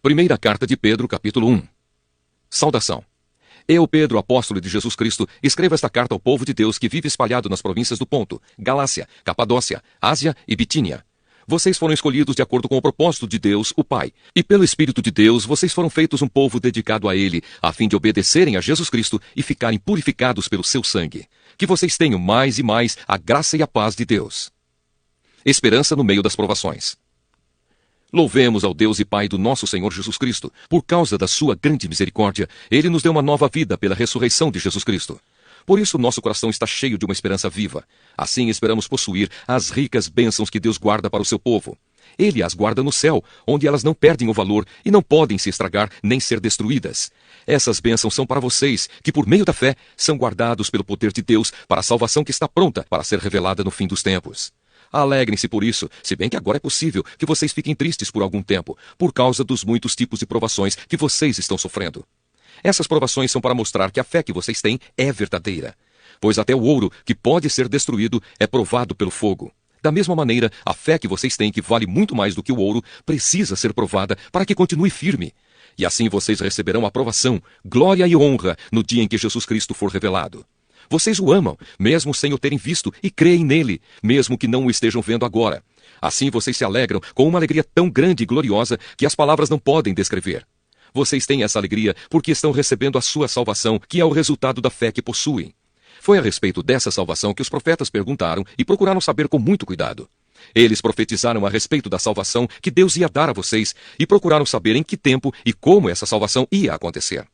Primeira carta de Pedro, capítulo 1. Saudação. Eu, Pedro, apóstolo de Jesus Cristo, escrevo esta carta ao povo de Deus que vive espalhado nas províncias do Ponto, Galácia, Capadócia, Ásia e Bitínia. Vocês foram escolhidos de acordo com o propósito de Deus, o Pai. E pelo Espírito de Deus, vocês foram feitos um povo dedicado a Ele, a fim de obedecerem a Jesus Cristo e ficarem purificados pelo seu sangue. Que vocês tenham mais e mais a graça e a paz de Deus. Esperança no meio das provações. Louvemos ao Deus e Pai do nosso Senhor Jesus Cristo. Por causa da sua grande misericórdia, Ele nos deu uma nova vida pela ressurreição de Jesus Cristo. Por isso nosso coração está cheio de uma esperança viva. Assim esperamos possuir as ricas bênçãos que Deus guarda para o seu povo. Ele as guarda no céu, onde elas não perdem o valor e não podem se estragar nem ser destruídas. Essas bênçãos são para vocês, que por meio da fé são guardados pelo poder de Deus para a salvação que está pronta para ser revelada no fim dos tempos. Alegrem-se por isso, se bem que agora é possível que vocês fiquem tristes por algum tempo, por causa dos muitos tipos de provações que vocês estão sofrendo. Essas provações são para mostrar que a fé que vocês têm é verdadeira. Pois até o ouro, que pode ser destruído, é provado pelo fogo. Da mesma maneira, a fé que vocês têm, que vale muito mais do que o ouro, precisa ser provada para que continue firme. E assim vocês receberão aprovação, glória e honra no dia em que Jesus Cristo for revelado. Vocês o amam, mesmo sem o terem visto, e creem nele, mesmo que não o estejam vendo agora. Assim vocês se alegram com uma alegria tão grande e gloriosa que as palavras não podem descrever. Vocês têm essa alegria porque estão recebendo a sua salvação, que é o resultado da fé que possuem. Foi a respeito dessa salvação que os profetas perguntaram e procuraram saber com muito cuidado. Eles profetizaram a respeito da salvação que Deus ia dar a vocês e procuraram saber em que tempo e como essa salvação ia acontecer.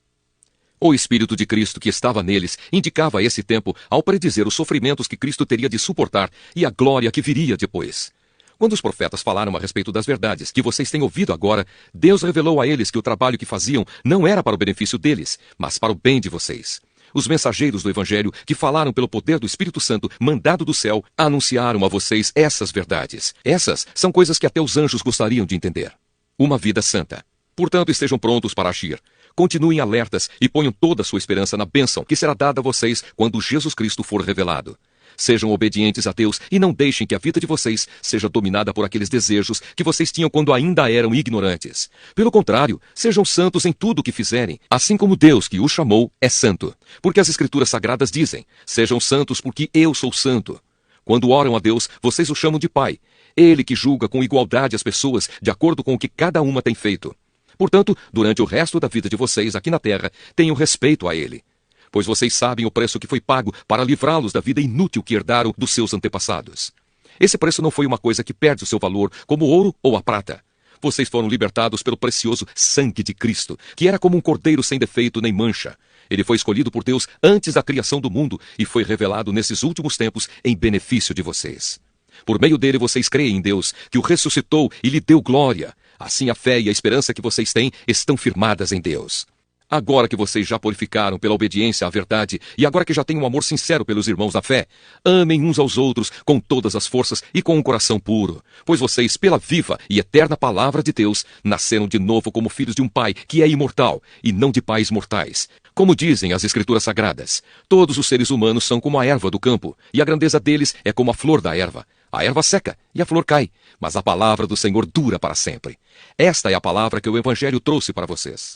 O Espírito de Cristo que estava neles indicava esse tempo ao predizer os sofrimentos que Cristo teria de suportar e a glória que viria depois. Quando os profetas falaram a respeito das verdades que vocês têm ouvido agora, Deus revelou a eles que o trabalho que faziam não era para o benefício deles, mas para o bem de vocês. Os mensageiros do Evangelho, que falaram pelo poder do Espírito Santo, mandado do céu, anunciaram a vocês essas verdades. Essas são coisas que até os anjos gostariam de entender. Uma vida santa. Portanto, estejam prontos para agir. Continuem alertas e ponham toda a sua esperança na bênção que será dada a vocês quando Jesus Cristo for revelado. Sejam obedientes a Deus e não deixem que a vida de vocês seja dominada por aqueles desejos que vocês tinham quando ainda eram ignorantes. Pelo contrário, sejam santos em tudo o que fizerem, assim como Deus que os chamou é santo. Porque as Escrituras Sagradas dizem, sejam santos porque eu sou santo. Quando oram a Deus, vocês o chamam de Pai. Ele que julga com igualdade as pessoas de acordo com o que cada uma tem feito. Portanto, durante o resto da vida de vocês aqui na terra, tenham respeito a Ele. Pois vocês sabem o preço que foi pago para livrá-los da vida inútil que herdaram dos seus antepassados. Esse preço não foi uma coisa que perde o seu valor, como o ouro ou a prata. Vocês foram libertados pelo precioso sangue de Cristo, que era como um cordeiro sem defeito nem mancha. Ele foi escolhido por Deus antes da criação do mundo e foi revelado nesses últimos tempos em benefício de vocês. Por meio dele vocês creem em Deus, que o ressuscitou e lhe deu glória. Assim a fé e a esperança que vocês têm estão firmadas em Deus. Agora que vocês já purificaram pela obediência à verdade e agora que já têm um amor sincero pelos irmãos da fé, amem uns aos outros com todas as forças e com um coração puro, pois vocês, pela viva e eterna palavra de Deus, nasceram de novo como filhos de um Pai que é imortal e não de pais mortais. Como dizem as Escrituras Sagradas, todos os seres humanos são como a erva do campo, e a grandeza deles é como a flor da erva. A erva seca e a flor cai, mas a palavra do Senhor dura para sempre. Esta é a palavra que o Evangelho trouxe para vocês.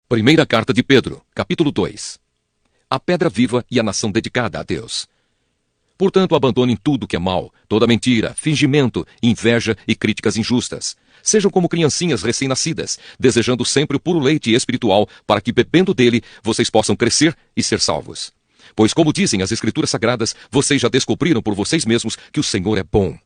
Primeira carta de Pedro, capítulo 2. A pedra viva e a nação dedicada a Deus. Portanto, abandonem tudo que é mal, toda mentira, fingimento, inveja e críticas injustas. Sejam como criancinhas recém-nascidas, desejando sempre o puro leite espiritual, para que, bebendo dele, vocês possam crescer e ser salvos. Pois, como dizem as Escrituras Sagradas, vocês já descobriram por vocês mesmos que o Senhor é bom.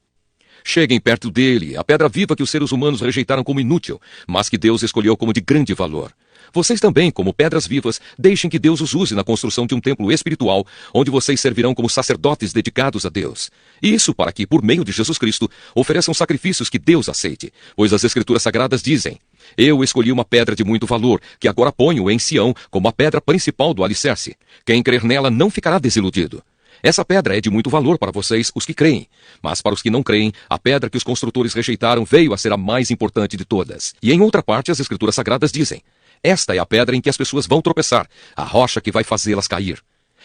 Cheguem perto dele, a pedra viva que os seres humanos rejeitaram como inútil, mas que Deus escolheu como de grande valor. Vocês também, como pedras vivas, deixem que Deus os use na construção de um templo espiritual, onde vocês servirão como sacerdotes dedicados a Deus. Isso para que, por meio de Jesus Cristo, ofereçam sacrifícios que Deus aceite, pois as Escrituras Sagradas dizem, eu escolhi uma pedra de muito valor, que agora ponho em Sião como a pedra principal do alicerce. Quem crer nela não ficará desiludido. Essa pedra é de muito valor para vocês, os que creem. Mas para os que não creem, a pedra que os construtores rejeitaram veio a ser a mais importante de todas. E em outra parte, as Escrituras Sagradas dizem, esta é a pedra em que as pessoas vão tropeçar, a rocha que vai fazê-las cair.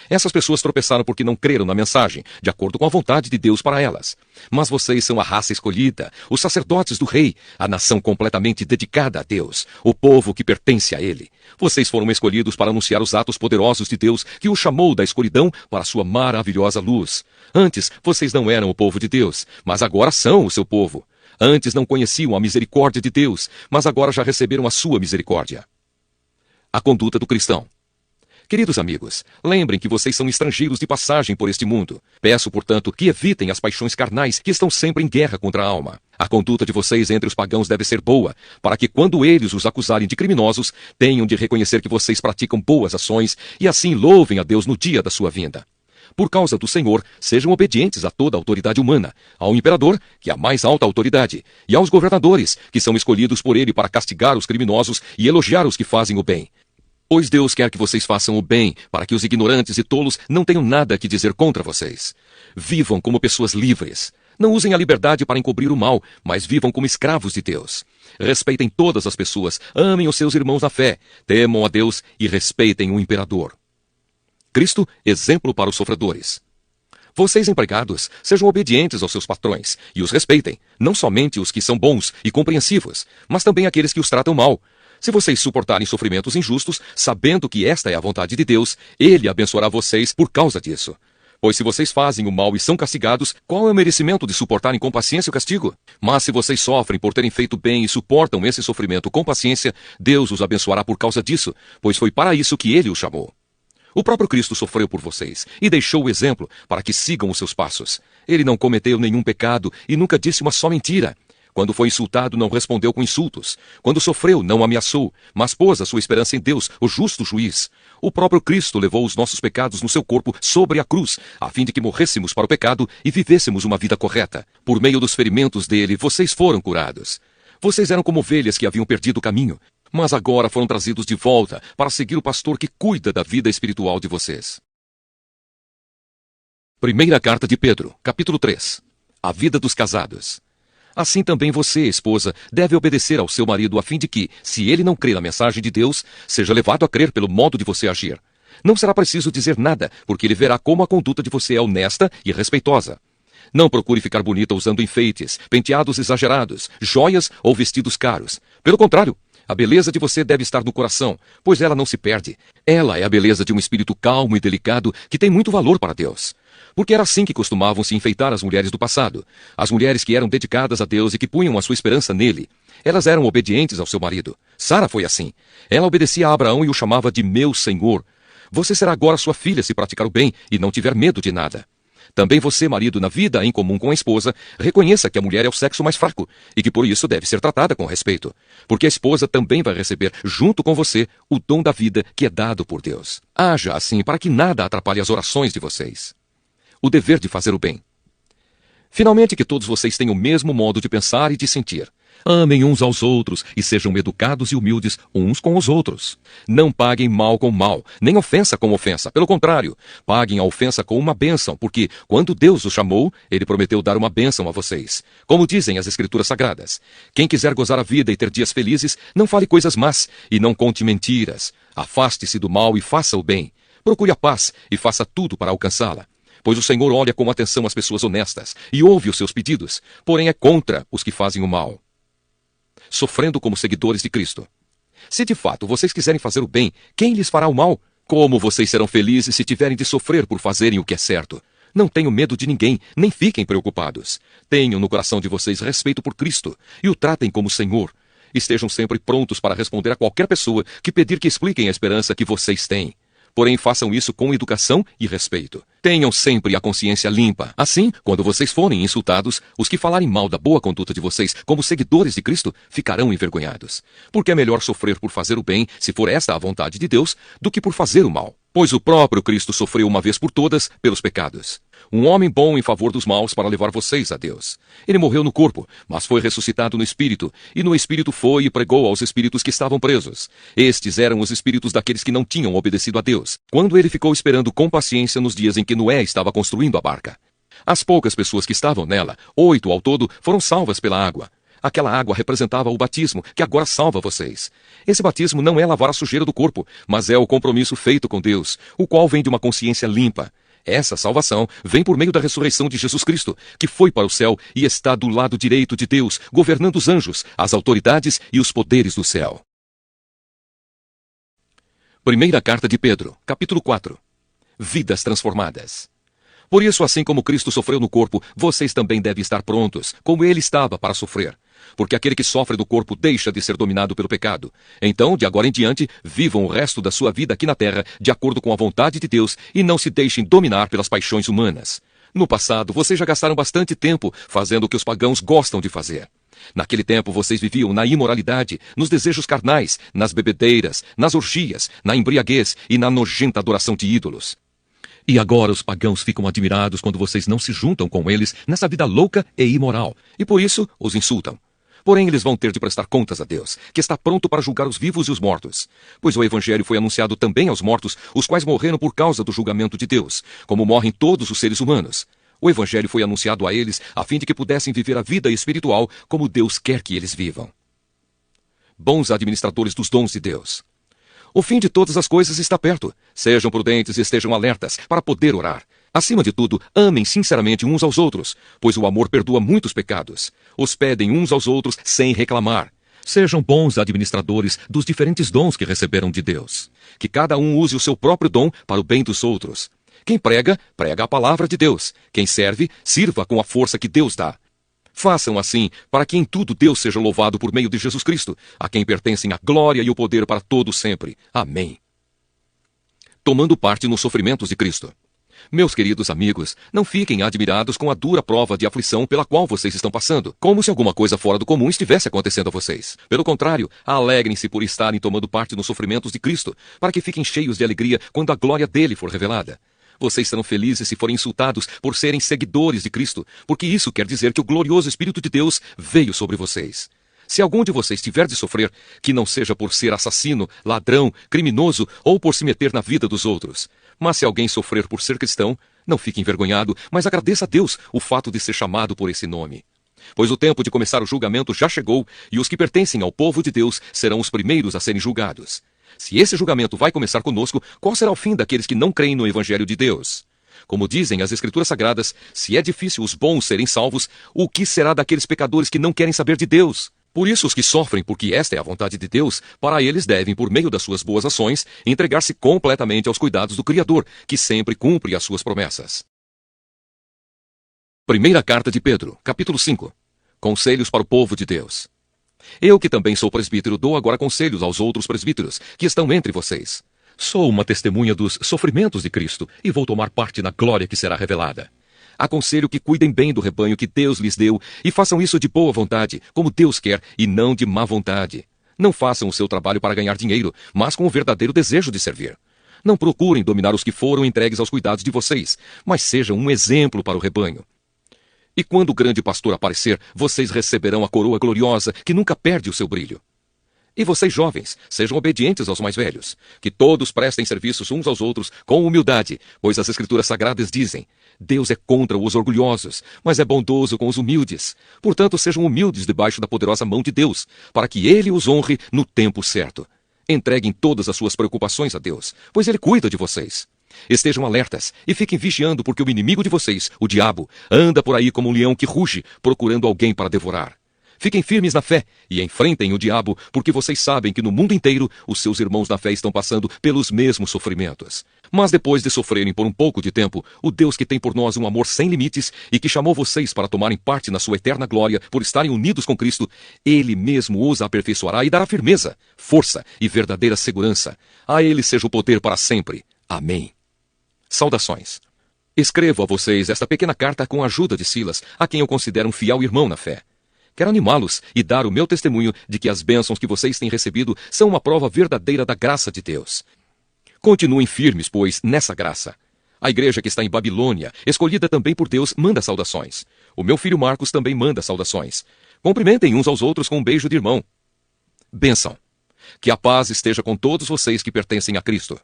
Essas pessoas tropeçaram porque não creram na mensagem, de acordo com a vontade de Deus para elas. Mas vocês são a raça escolhida, os sacerdotes do rei, a nação completamente dedicada a Deus, o povo que pertence a Ele. Vocês foram escolhidos para anunciar os atos poderosos de Deus que o chamou da escuridão para a sua maravilhosa luz. Antes, vocês não eram o povo de Deus, mas agora são o seu povo. Antes não conheciam a misericórdia de Deus, mas agora já receberam a sua misericórdia. A conduta do cristão. Queridos amigos, lembrem que vocês são estrangeiros de passagem por este mundo. Peço, portanto, que evitem as paixões carnais que estão sempre em guerra contra a alma. A conduta de vocês entre os pagãos deve ser boa, para que quando eles os acusarem de criminosos, tenham de reconhecer que vocês praticam boas ações e assim louvem a Deus no dia da sua vinda. Por causa do Senhor, sejam obedientes a toda a autoridade humana, ao imperador, que é a mais alta autoridade, e aos governadores, que são escolhidos por ele para castigar os criminosos e elogiar os que fazem o bem. Pois Deus quer que vocês façam o bem, para que os ignorantes e tolos não tenham nada que dizer contra vocês. Vivam como pessoas livres. Não usem a liberdade para encobrir o mal, mas vivam como escravos de Deus. Respeitem todas as pessoas, amem os seus irmãos na fé, temam a Deus e respeitem o imperador. Cristo, exemplo para os sofredores. Vocês, empregados, sejam obedientes aos seus patrões e os respeitem, não somente os que são bons e compreensivos, mas também aqueles que os tratam mal. Se vocês suportarem sofrimentos injustos, sabendo que esta é a vontade de Deus, Ele abençoará vocês por causa disso. Pois se vocês fazem o mal e são castigados, qual é o merecimento de suportarem com paciência o castigo? Mas se vocês sofrem por terem feito bem e suportam esse sofrimento com paciência, Deus os abençoará por causa disso, pois foi para isso que Ele os chamou. O próprio Cristo sofreu por vocês e deixou o exemplo para que sigam os seus passos. Ele não cometeu nenhum pecado e nunca disse uma só mentira. Quando foi insultado, não respondeu com insultos. Quando sofreu, não ameaçou, mas pôs a sua esperança em Deus, o justo juiz. O próprio Cristo levou os nossos pecados no seu corpo sobre a cruz, a fim de que morrêssemos para o pecado e vivêssemos uma vida correta. Por meio dos ferimentos dele, vocês foram curados. Vocês eram como ovelhas que haviam perdido o caminho, mas agora foram trazidos de volta para seguir o pastor que cuida da vida espiritual de vocês. Primeira carta de Pedro, capítulo 3. A vida dos casados. Assim também você, esposa, deve obedecer ao seu marido a fim de que, se ele não crê na mensagem de Deus, seja levado a crer pelo modo de você agir. Não será preciso dizer nada, porque ele verá como a conduta de você é honesta e respeitosa. Não procure ficar bonita usando enfeites, penteados exagerados, joias ou vestidos caros. Pelo contrário, a beleza de você deve estar no coração, pois ela não se perde. Ela é a beleza de um espírito calmo e delicado que tem muito valor para Deus. Porque era assim que costumavam se enfeitar as mulheres do passado. As mulheres que eram dedicadas a Deus e que punham a sua esperança nele. Elas eram obedientes ao seu marido. Sara foi assim. Ela obedecia a Abraão e o chamava de meu senhor. Você será agora sua filha se praticar o bem e não tiver medo de nada. Também você, marido, na vida em comum com a esposa, reconheça que a mulher é o sexo mais fraco e que por isso deve ser tratada com respeito. Porque a esposa também vai receber, junto com você, o dom da vida que é dado por Deus. Haja assim para que nada atrapalhe as orações de vocês. O dever de fazer o bem. Finalmente, que todos vocês tenham o mesmo modo de pensar e de sentir. Amem uns aos outros e sejam educados e humildes uns com os outros. Não paguem mal com mal, nem ofensa com ofensa. Pelo contrário, paguem a ofensa com uma bênção, porque, quando Deus os chamou, Ele prometeu dar uma bênção a vocês. Como dizem as Escrituras Sagradas, quem quiser gozar a vida e ter dias felizes, não fale coisas más e não conte mentiras. Afaste-se do mal e faça o bem. Procure a paz e faça tudo para alcançá-la. Pois o Senhor olha com atenção as pessoas honestas e ouve os seus pedidos, porém é contra os que fazem o mal. Sofrendo como seguidores de Cristo. Se de fato vocês quiserem fazer o bem, quem lhes fará o mal? Como vocês serão felizes se tiverem de sofrer por fazerem o que é certo? Não tenham medo de ninguém, nem fiquem preocupados. Tenham no coração de vocês respeito por Cristo e o tratem como Senhor. Estejam sempre prontos para responder a qualquer pessoa que pedir que expliquem a esperança que vocês têm. Porém, façam isso com educação e respeito. Tenham sempre a consciência limpa. Assim, quando vocês forem insultados, os que falarem mal da boa conduta de vocês como seguidores de Cristo ficarão envergonhados. Porque é melhor sofrer por fazer o bem, se for esta a vontade de Deus, do que por fazer o mal. Pois o próprio Cristo sofreu uma vez por todas pelos pecados. Um homem bom em favor dos maus para levar vocês a Deus. Ele morreu no corpo, mas foi ressuscitado no espírito, e no espírito foi e pregou aos espíritos que estavam presos. Estes eram os espíritos daqueles que não tinham obedecido a Deus, quando ele ficou esperando com paciência nos dias em que Noé estava construindo a barca. As poucas pessoas que estavam nela, 8 ao todo, foram salvas pela água. Aquela água representava o batismo, que agora salva vocês. Esse batismo não é lavar a sujeira do corpo, mas é o compromisso feito com Deus, o qual vem de uma consciência limpa. Essa salvação vem por meio da ressurreição de Jesus Cristo, que foi para o céu e está do lado direito de Deus, governando os anjos, as autoridades e os poderes do céu. Primeira carta de Pedro, capítulo 4. Vidas transformadas. Por isso, assim como Cristo sofreu no corpo, vocês também devem estar prontos, como ele estava para sofrer. Porque aquele que sofre do corpo deixa de ser dominado pelo pecado. Então, de agora em diante, vivam o resto da sua vida aqui na terra, de acordo com a vontade de Deus, e não se deixem dominar pelas paixões humanas. No passado, vocês já gastaram bastante tempo fazendo o que os pagãos gostam de fazer. Naquele tempo, vocês viviam na imoralidade, nos desejos carnais, nas bebedeiras, nas orgias, na embriaguez e na nojenta adoração de ídolos. E agora os pagãos ficam admirados quando vocês não se juntam com eles nessa vida louca e imoral, e por isso os insultam. Porém, eles vão ter de prestar contas a Deus, que está pronto para julgar os vivos e os mortos. Pois o Evangelho foi anunciado também aos mortos, os quais morreram por causa do julgamento de Deus, como morrem todos os seres humanos. O Evangelho foi anunciado a eles, a fim de que pudessem viver a vida espiritual como Deus quer que eles vivam. Bons administradores dos dons de Deus. O fim de todas as coisas está perto. Sejam prudentes e estejam alertas para poder orar. Acima de tudo, amem sinceramente uns aos outros, pois o amor perdoa muitos pecados. Hospedem uns aos outros sem reclamar. Sejam bons administradores dos diferentes dons que receberam de Deus. Que cada um use o seu próprio dom para o bem dos outros. Quem prega, prega a palavra de Deus. Quem serve, sirva com a força que Deus dá. Façam assim, para que em tudo Deus seja louvado por meio de Jesus Cristo, a quem pertencem a glória e o poder para todos sempre. Amém. Tomando parte nos sofrimentos de Cristo. Meus queridos amigos, não fiquem admirados com a dura prova de aflição pela qual vocês estão passando, como se alguma coisa fora do comum estivesse acontecendo a vocês. Pelo contrário, alegrem-se por estarem tomando parte nos sofrimentos de Cristo, para que fiquem cheios de alegria quando a glória dele for revelada. Vocês serão felizes se forem insultados por serem seguidores de Cristo, porque isso quer dizer que o glorioso Espírito de Deus veio sobre vocês. Se algum de vocês tiver de sofrer, que não seja por ser assassino, ladrão, criminoso ou por se meter na vida dos outros. Mas se alguém sofrer por ser cristão, não fique envergonhado, mas agradeça a Deus o fato de ser chamado por esse nome. Pois o tempo de começar o julgamento já chegou, e os que pertencem ao povo de Deus serão os primeiros a serem julgados. Se esse julgamento vai começar conosco, qual será o fim daqueles que não creem no Evangelho de Deus? Como dizem as Escrituras Sagradas, se é difícil os bons serem salvos, o que será daqueles pecadores que não querem saber de Deus? Por isso os que sofrem porque esta é a vontade de Deus, para eles devem, por meio das suas boas ações, entregar-se completamente aos cuidados do Criador, que sempre cumpre as suas promessas. Primeira carta de Pedro, capítulo 5. Conselhos para o povo de Deus. Eu, que também sou presbítero, dou agora conselhos aos outros presbíteros que estão entre vocês. Sou uma testemunha dos sofrimentos de Cristo e vou tomar parte na glória que será revelada. Aconselho que cuidem bem do rebanho que Deus lhes deu e façam isso de boa vontade, como Deus quer, e não de má vontade. Não façam o seu trabalho para ganhar dinheiro, mas com o verdadeiro desejo de servir. Não procurem dominar os que foram entregues aos cuidados de vocês, mas sejam um exemplo para o rebanho. E quando o grande pastor aparecer, vocês receberão a coroa gloriosa que nunca perde o seu brilho. E vocês jovens, sejam obedientes aos mais velhos, que todos prestem serviços uns aos outros com humildade, pois as Escrituras Sagradas dizem: Deus é contra os orgulhosos, mas é bondoso com os humildes. Portanto, sejam humildes debaixo da poderosa mão de Deus, para que Ele os honre no tempo certo. Entreguem todas as suas preocupações a Deus, pois Ele cuida de vocês. Estejam alertas e fiquem vigiando, porque o inimigo de vocês, o diabo, anda por aí como um leão que ruge, procurando alguém para devorar. Fiquem firmes na fé e enfrentem o diabo, porque vocês sabem que no mundo inteiro os seus irmãos na fé estão passando pelos mesmos sofrimentos. Mas depois de sofrerem por um pouco de tempo, o Deus que tem por nós um amor sem limites e que chamou vocês para tomarem parte na sua eterna glória por estarem unidos com Cristo, Ele mesmo os aperfeiçoará e dará firmeza, força e verdadeira segurança. A Ele seja o poder para sempre. Amém. Saudações. Escrevo a vocês esta pequena carta com a ajuda de Silas, a quem eu considero um fiel irmão na fé. Quero animá-los e dar o meu testemunho de que as bênçãos que vocês têm recebido são uma prova verdadeira da graça de Deus. Continuem firmes, pois, nessa graça. A igreja que está em Babilônia, escolhida também por Deus, manda saudações. O meu filho Marcos também manda saudações. Cumprimentem uns aos outros com um beijo de irmão. Bênção. Que a paz esteja com todos vocês que pertencem a Cristo.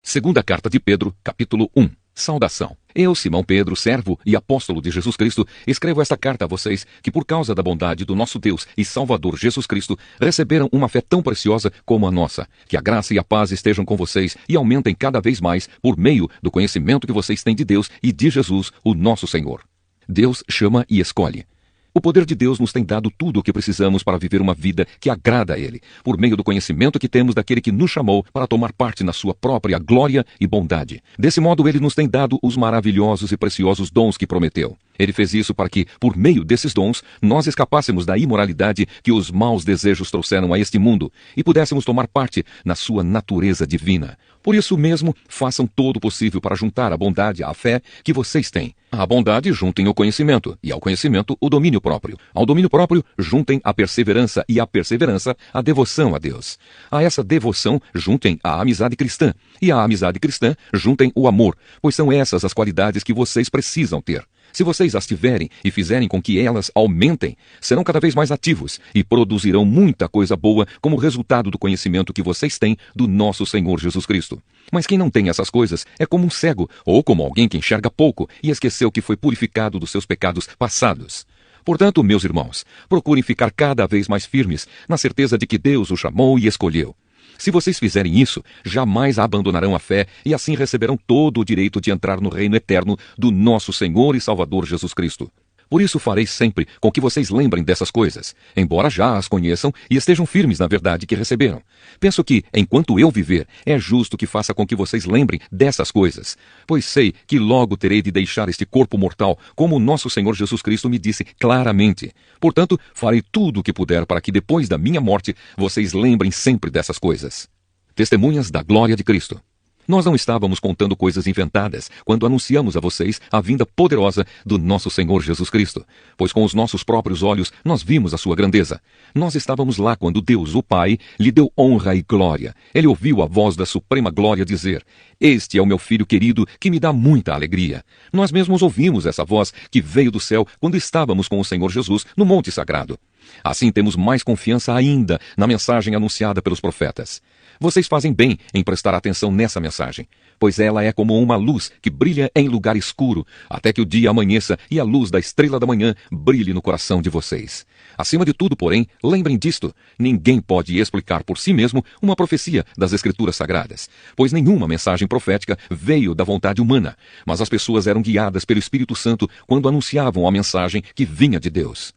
Segunda carta de Pedro, capítulo 1. Saudação. Eu, Simão Pedro, servo e apóstolo de Jesus Cristo, escrevo esta carta a vocês que, por causa da bondade do nosso Deus e Salvador Jesus Cristo, receberam uma fé tão preciosa como a nossa. Que a graça e a paz estejam com vocês e aumentem cada vez mais por meio do conhecimento que vocês têm de Deus e de Jesus, o nosso Senhor. Deus chama e escolhe. O poder de Deus nos tem dado tudo o que precisamos para viver uma vida que agrada a Ele, por meio do conhecimento que temos daquele que nos chamou para tomar parte na sua própria glória e bondade. Desse modo, Ele nos tem dado os maravilhosos e preciosos dons que prometeu. Ele fez isso para que, por meio desses dons, nós escapássemos da imoralidade que os maus desejos trouxeram a este mundo e pudéssemos tomar parte na sua natureza divina. Por isso mesmo, façam todo o possível para juntar a bondade à fé que vocês têm. À bondade, juntem o conhecimento, e ao conhecimento, o domínio próprio. Ao domínio próprio, juntem a perseverança, e à perseverança, a devoção a Deus. A essa devoção, juntem a amizade cristã, e à amizade cristã, juntem o amor, pois são essas as qualidades que vocês precisam ter. Se vocês as tiverem e fizerem com que elas aumentem, serão cada vez mais ativos e produzirão muita coisa boa como resultado do conhecimento que vocês têm do nosso Senhor Jesus Cristo. Mas quem não tem essas coisas é como um cego ou como alguém que enxerga pouco e esqueceu que foi purificado dos seus pecados passados. Portanto, meus irmãos, procurem ficar cada vez mais firmes na certeza de que Deus os chamou e escolheu. Se vocês fizerem isso, jamais abandonarão a fé e assim receberão todo o direito de entrar no reino eterno do nosso Senhor e Salvador Jesus Cristo. Por isso farei sempre com que vocês lembrem dessas coisas, embora já as conheçam e estejam firmes na verdade que receberam. Penso que, enquanto eu viver, é justo que faça com que vocês lembrem dessas coisas, pois sei que logo terei de deixar este corpo mortal, como o nosso Senhor Jesus Cristo me disse claramente. Portanto, farei tudo o que puder para que depois da minha morte, vocês lembrem sempre dessas coisas. Testemunhas da glória de Cristo. Nós não estávamos contando coisas inventadas quando anunciamos a vocês a vinda poderosa do nosso Senhor Jesus Cristo, pois com os nossos próprios olhos nós vimos a sua grandeza. Nós estávamos lá quando Deus, o Pai, lhe deu honra e glória. Ele ouviu a voz da suprema glória dizer: "Este é o meu filho querido que me dá muita alegria." Nós mesmos ouvimos essa voz que veio do céu quando estávamos com o Senhor Jesus no Monte Sagrado. Assim temos mais confiança ainda na mensagem anunciada pelos profetas. Vocês fazem bem em prestar atenção nessa mensagem, pois ela é como uma luz que brilha em lugar escuro, até que o dia amanheça e a luz da estrela da manhã brilhe no coração de vocês. Acima de tudo, porém, lembrem disto: ninguém pode explicar por si mesmo uma profecia das Escrituras Sagradas, pois nenhuma mensagem profética veio da vontade humana, mas as pessoas eram guiadas pelo Espírito Santo quando anunciavam a mensagem que vinha de Deus.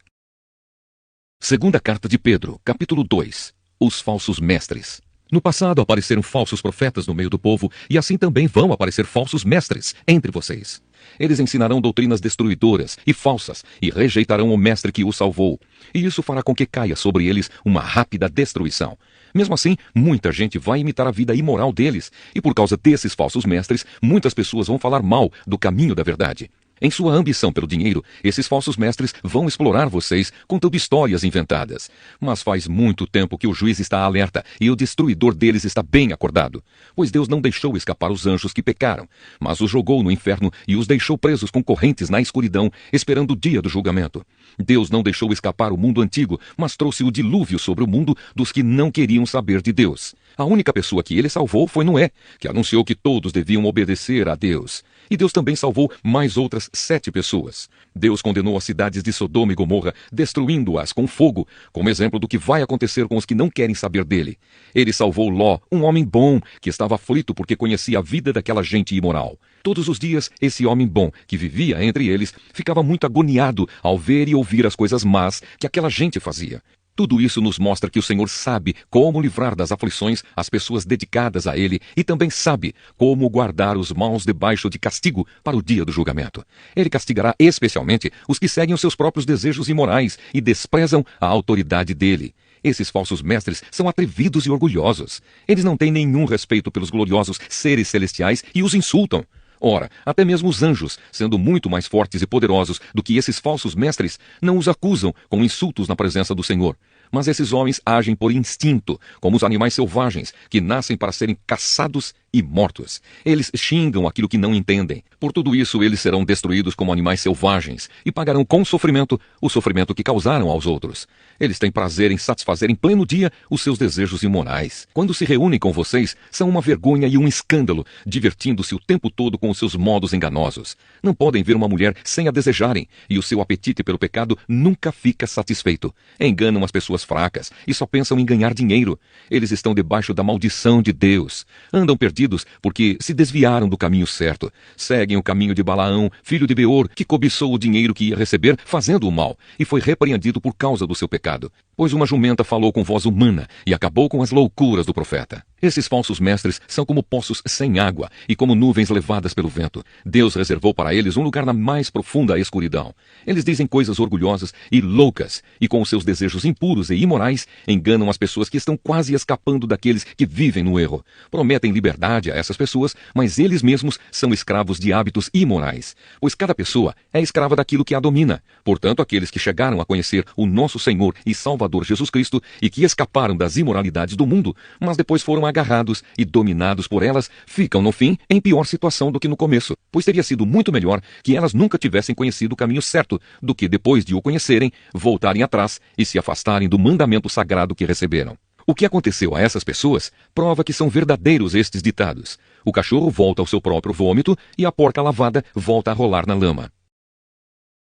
Segunda Carta de Pedro, capítulo 2. Os falsos mestres. No passado apareceram falsos profetas no meio do povo, e assim também vão aparecer falsos mestres entre vocês. Eles ensinarão doutrinas destruidoras e falsas, e rejeitarão o mestre que os salvou. E isso fará com que caia sobre eles uma rápida destruição. Mesmo assim, muita gente vai imitar a vida imoral deles, e por causa desses falsos mestres, muitas pessoas vão falar mal do caminho da verdade. Em sua ambição pelo dinheiro, esses falsos mestres vão explorar vocês contando histórias inventadas. Mas faz muito tempo que o juiz está alerta e o destruidor deles está bem acordado. Pois Deus não deixou escapar os anjos que pecaram, mas os jogou no inferno e os deixou presos com correntes na escuridão, esperando o dia do julgamento. Deus não deixou escapar o mundo antigo, mas trouxe o dilúvio sobre o mundo dos que não queriam saber de Deus. A única pessoa que ele salvou foi Noé, que anunciou que todos deviam obedecer a Deus. E Deus também salvou mais outras 7 pessoas. Deus condenou as cidades de Sodoma e Gomorra, destruindo-as com fogo, como exemplo do que vai acontecer com os que não querem saber dele. Ele salvou Ló, um homem bom, que estava aflito porque conhecia a vida daquela gente imoral. Todos os dias, esse homem bom, que vivia entre eles, ficava muito agoniado ao ver e ouvir as coisas más que aquela gente fazia. Tudo isso nos mostra que o Senhor sabe como livrar das aflições as pessoas dedicadas a Ele e também sabe como guardar os maus debaixo de castigo para o dia do julgamento. Ele castigará especialmente os que seguem os seus próprios desejos imorais e desprezam a autoridade dele. Esses falsos mestres são atrevidos e orgulhosos. Eles não têm nenhum respeito pelos gloriosos seres celestiais e os insultam. Ora, até mesmo os anjos, sendo muito mais fortes e poderosos do que esses falsos mestres, não os acusam com insultos na presença do Senhor. Mas esses homens agem por instinto, como os animais selvagens, que nascem para serem caçados e mortos. Eles xingam aquilo que não entendem. Por tudo isso, eles serão destruídos como animais selvagens e pagarão com sofrimento o sofrimento que causaram aos outros. Eles têm prazer em satisfazer em pleno dia os seus desejos imorais. Quando se reúnem com vocês, são uma vergonha e um escândalo, divertindo-se o tempo todo com os seus modos enganosos. Não podem ver uma mulher sem a desejarem, e o seu apetite pelo pecado nunca fica satisfeito. Enganam as pessoas fracas e só pensam em ganhar dinheiro. Eles estão debaixo da maldição de Deus. Andam perdidos porque se desviaram do caminho certo. Seguem o caminho de Balaão, filho de Beor, que cobiçou o dinheiro que ia receber fazendo o mal, e foi repreendido por causa do seu pecado. Pois uma jumenta falou com voz humana e acabou com as loucuras do profeta. Esses falsos mestres são como poços sem água e como nuvens levadas pelo vento. Deus reservou para eles um lugar na mais profunda escuridão. Eles dizem coisas orgulhosas e loucas, e com os seus desejos impuros e imorais, enganam as pessoas que estão quase escapando daqueles que vivem no erro. Prometem liberdade a essas pessoas, mas eles mesmos são escravos de hábitos imorais. Pois cada pessoa é escrava daquilo que a domina. Portanto, aqueles que chegaram a conhecer o nosso Senhor e Salvador Jesus Cristo e que escaparam das imoralidades do mundo, mas depois foram agarrados e dominados por elas, ficam, no fim, em pior situação do que no começo, pois teria sido muito melhor que elas nunca tivessem conhecido o caminho certo, do que depois de o conhecerem, voltarem atrás e se afastarem do mandamento sagrado que receberam. O que aconteceu a essas pessoas prova que são verdadeiros estes ditados. O cachorro volta ao seu próprio vômito e a porca lavada volta a rolar na lama.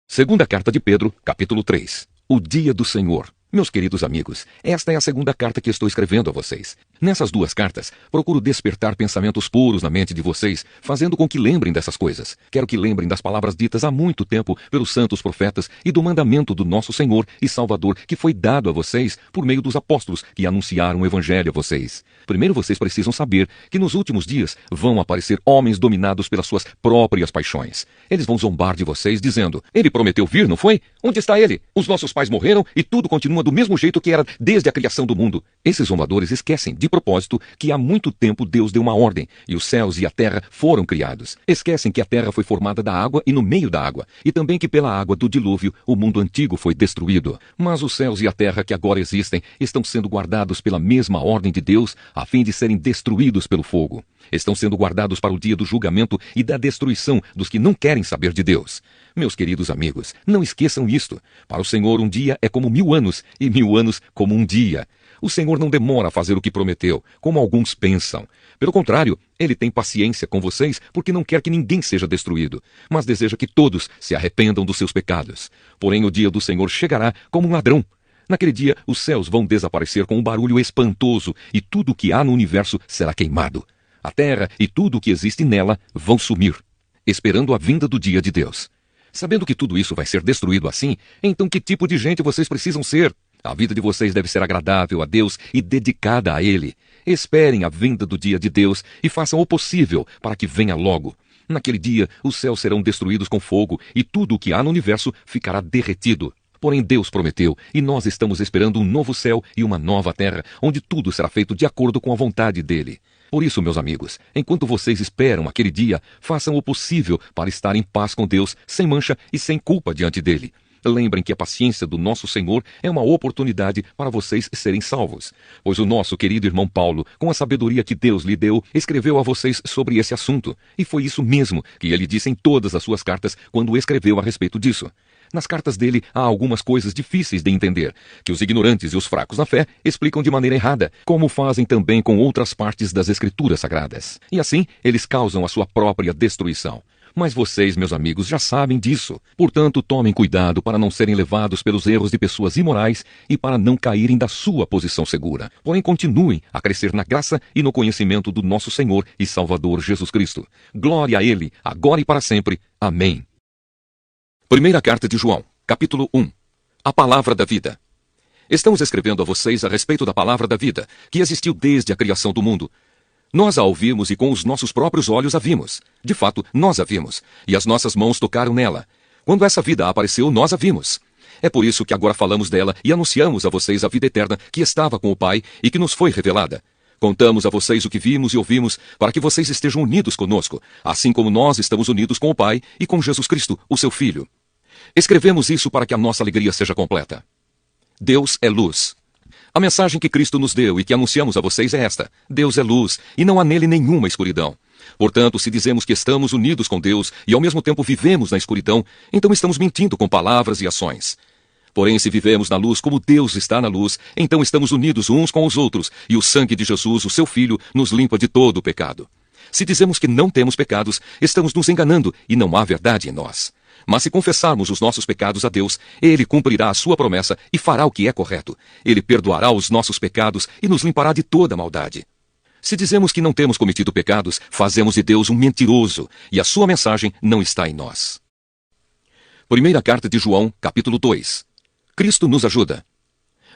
Segunda carta de Pedro, capítulo 3. O dia do Senhor. Meus queridos amigos, esta é a segunda carta que estou escrevendo a vocês. Nessas duas cartas, procuro despertar pensamentos puros na mente de vocês, fazendo com que lembrem dessas coisas. Quero que lembrem das palavras ditas há muito tempo pelos santos profetas e do mandamento do nosso Senhor e Salvador que foi dado a vocês por meio dos apóstolos que anunciaram o Evangelho a vocês. Primeiro vocês precisam saber que nos últimos dias vão aparecer homens dominados pelas suas próprias paixões. Eles vão zombar de vocês dizendo: ele prometeu vir, não foi? Onde está ele? Os nossos pais morreram e tudo continua do mesmo jeito que era desde a criação do mundo. Esses zombadores esquecem, de propósito, que há muito tempo Deus deu uma ordem e os céus e a terra foram criados. Esquecem que a terra foi formada da água e no meio da água, e também que pela água do dilúvio o mundo antigo foi destruído. Mas os céus e a terra que agora existem estão sendo guardados pela mesma ordem de Deus, a fim de serem destruídos pelo fogo. Estão sendo guardados para o dia do julgamento e da destruição dos que não querem saber de Deus. Meus queridos amigos, não esqueçam isto. Para o Senhor um dia é como 1000 anos, e 1000 anos como um dia. O Senhor não demora a fazer o que prometeu, como alguns pensam. Pelo contrário, Ele tem paciência com vocês porque não quer que ninguém seja destruído, mas deseja que todos se arrependam dos seus pecados. Porém, o dia do Senhor chegará como um ladrão. Naquele dia, os céus vão desaparecer com um barulho espantoso e tudo o que há no universo será queimado. A terra e tudo o que existe nela vão sumir, esperando a vinda do dia de Deus. Sabendo que tudo isso vai ser destruído assim, então que tipo de gente vocês precisam ser? A vida de vocês deve ser agradável a Deus e dedicada a Ele. Esperem a vinda do dia de Deus e façam o possível para que venha logo. Naquele dia, os céus serão destruídos com fogo e tudo o que há no universo ficará derretido. Porém, Deus prometeu, e nós estamos esperando um novo céu e uma nova terra, onde tudo será feito de acordo com a vontade dEle. Por isso, meus amigos, enquanto vocês esperam aquele dia, façam o possível para estar em paz com Deus, sem mancha e sem culpa diante dEle. Lembrem que a paciência do nosso Senhor é uma oportunidade para vocês serem salvos. Pois o nosso querido irmão Paulo, com a sabedoria que Deus lhe deu, escreveu a vocês sobre esse assunto. E foi isso mesmo que ele disse em todas as suas cartas quando escreveu a respeito disso. Nas cartas dele há algumas coisas difíceis de entender, que os ignorantes e os fracos na fé explicam de maneira errada, como fazem também com outras partes das Escrituras Sagradas. E assim, eles causam a sua própria destruição. Mas vocês, meus amigos, já sabem disso. Portanto, tomem cuidado para não serem levados pelos erros de pessoas imorais e para não caírem da sua posição segura. Porém, continuem a crescer na graça e no conhecimento do nosso Senhor e Salvador Jesus Cristo. Glória a Ele, agora e para sempre. Amém. Primeira carta de João, capítulo 1. A palavra da vida. Estamos escrevendo a vocês a respeito da palavra da vida, que existiu desde a criação do mundo. Nós a ouvimos e com os nossos próprios olhos a vimos. De fato, nós a vimos, e as nossas mãos tocaram nela. Quando essa vida apareceu, nós a vimos. É por isso que agora falamos dela e anunciamos a vocês a vida eterna que estava com o Pai e que nos foi revelada. Contamos a vocês o que vimos e ouvimos, para que vocês estejam unidos conosco, assim como nós estamos unidos com o Pai e com Jesus Cristo, o seu Filho. Escrevemos isso para que a nossa alegria seja completa. Deus é luz. A mensagem que Cristo nos deu e que anunciamos a vocês é esta: Deus é luz, e não há nele nenhuma escuridão. Portanto, se dizemos que estamos unidos com Deus e ao mesmo tempo vivemos na escuridão, então estamos mentindo com palavras e ações. Porém, se vivemos na luz como Deus está na luz, então estamos unidos uns com os outros, e o sangue de Jesus, o seu Filho, nos limpa de todo o pecado. Se dizemos que não temos pecados, estamos nos enganando e não há verdade em nós. Mas se confessarmos os nossos pecados a Deus, Ele cumprirá a sua promessa e fará o que é correto. Ele perdoará os nossos pecados e nos limpará de toda maldade. Se dizemos que não temos cometido pecados, fazemos de Deus um mentiroso, e a sua mensagem não está em nós. Primeira carta de João, capítulo 2. Cristo nos ajuda.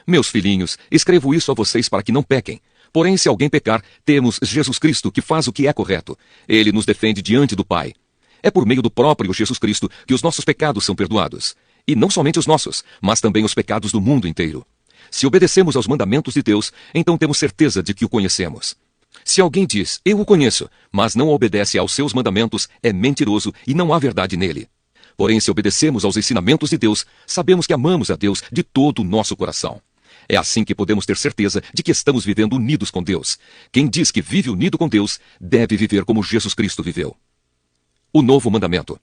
Meus filhinhos, escrevo isso a vocês para que não pequem. Porém, se alguém pecar, temos Jesus Cristo, que faz o que é correto. Ele nos defende diante do Pai. É por meio do próprio Jesus Cristo que os nossos pecados são perdoados. E não somente os nossos, mas também os pecados do mundo inteiro. Se obedecemos aos mandamentos de Deus, então temos certeza de que o conhecemos. Se alguém diz, eu o conheço, mas não obedece aos seus mandamentos, é mentiroso e não há verdade nele. Porém, se obedecemos aos ensinamentos de Deus, sabemos que amamos a Deus de todo o nosso coração. É assim que podemos ter certeza de que estamos vivendo unidos com Deus. Quem diz que vive unido com Deus, deve viver como Jesus Cristo viveu. O novo mandamento.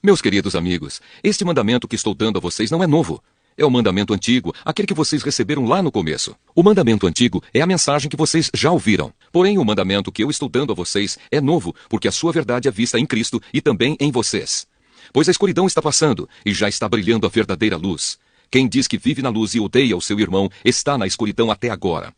Meus queridos amigos, este mandamento que estou dando a vocês não é novo. É o mandamento antigo, aquele que vocês receberam lá no começo. O mandamento antigo é a mensagem que vocês já ouviram. Porém, o mandamento que eu estou dando a vocês é novo, porque a sua verdade é vista em Cristo e também em vocês. Pois a escuridão está passando e já está brilhando a verdadeira luz. Quem diz que vive na luz e odeia o seu irmão está na escuridão até agora.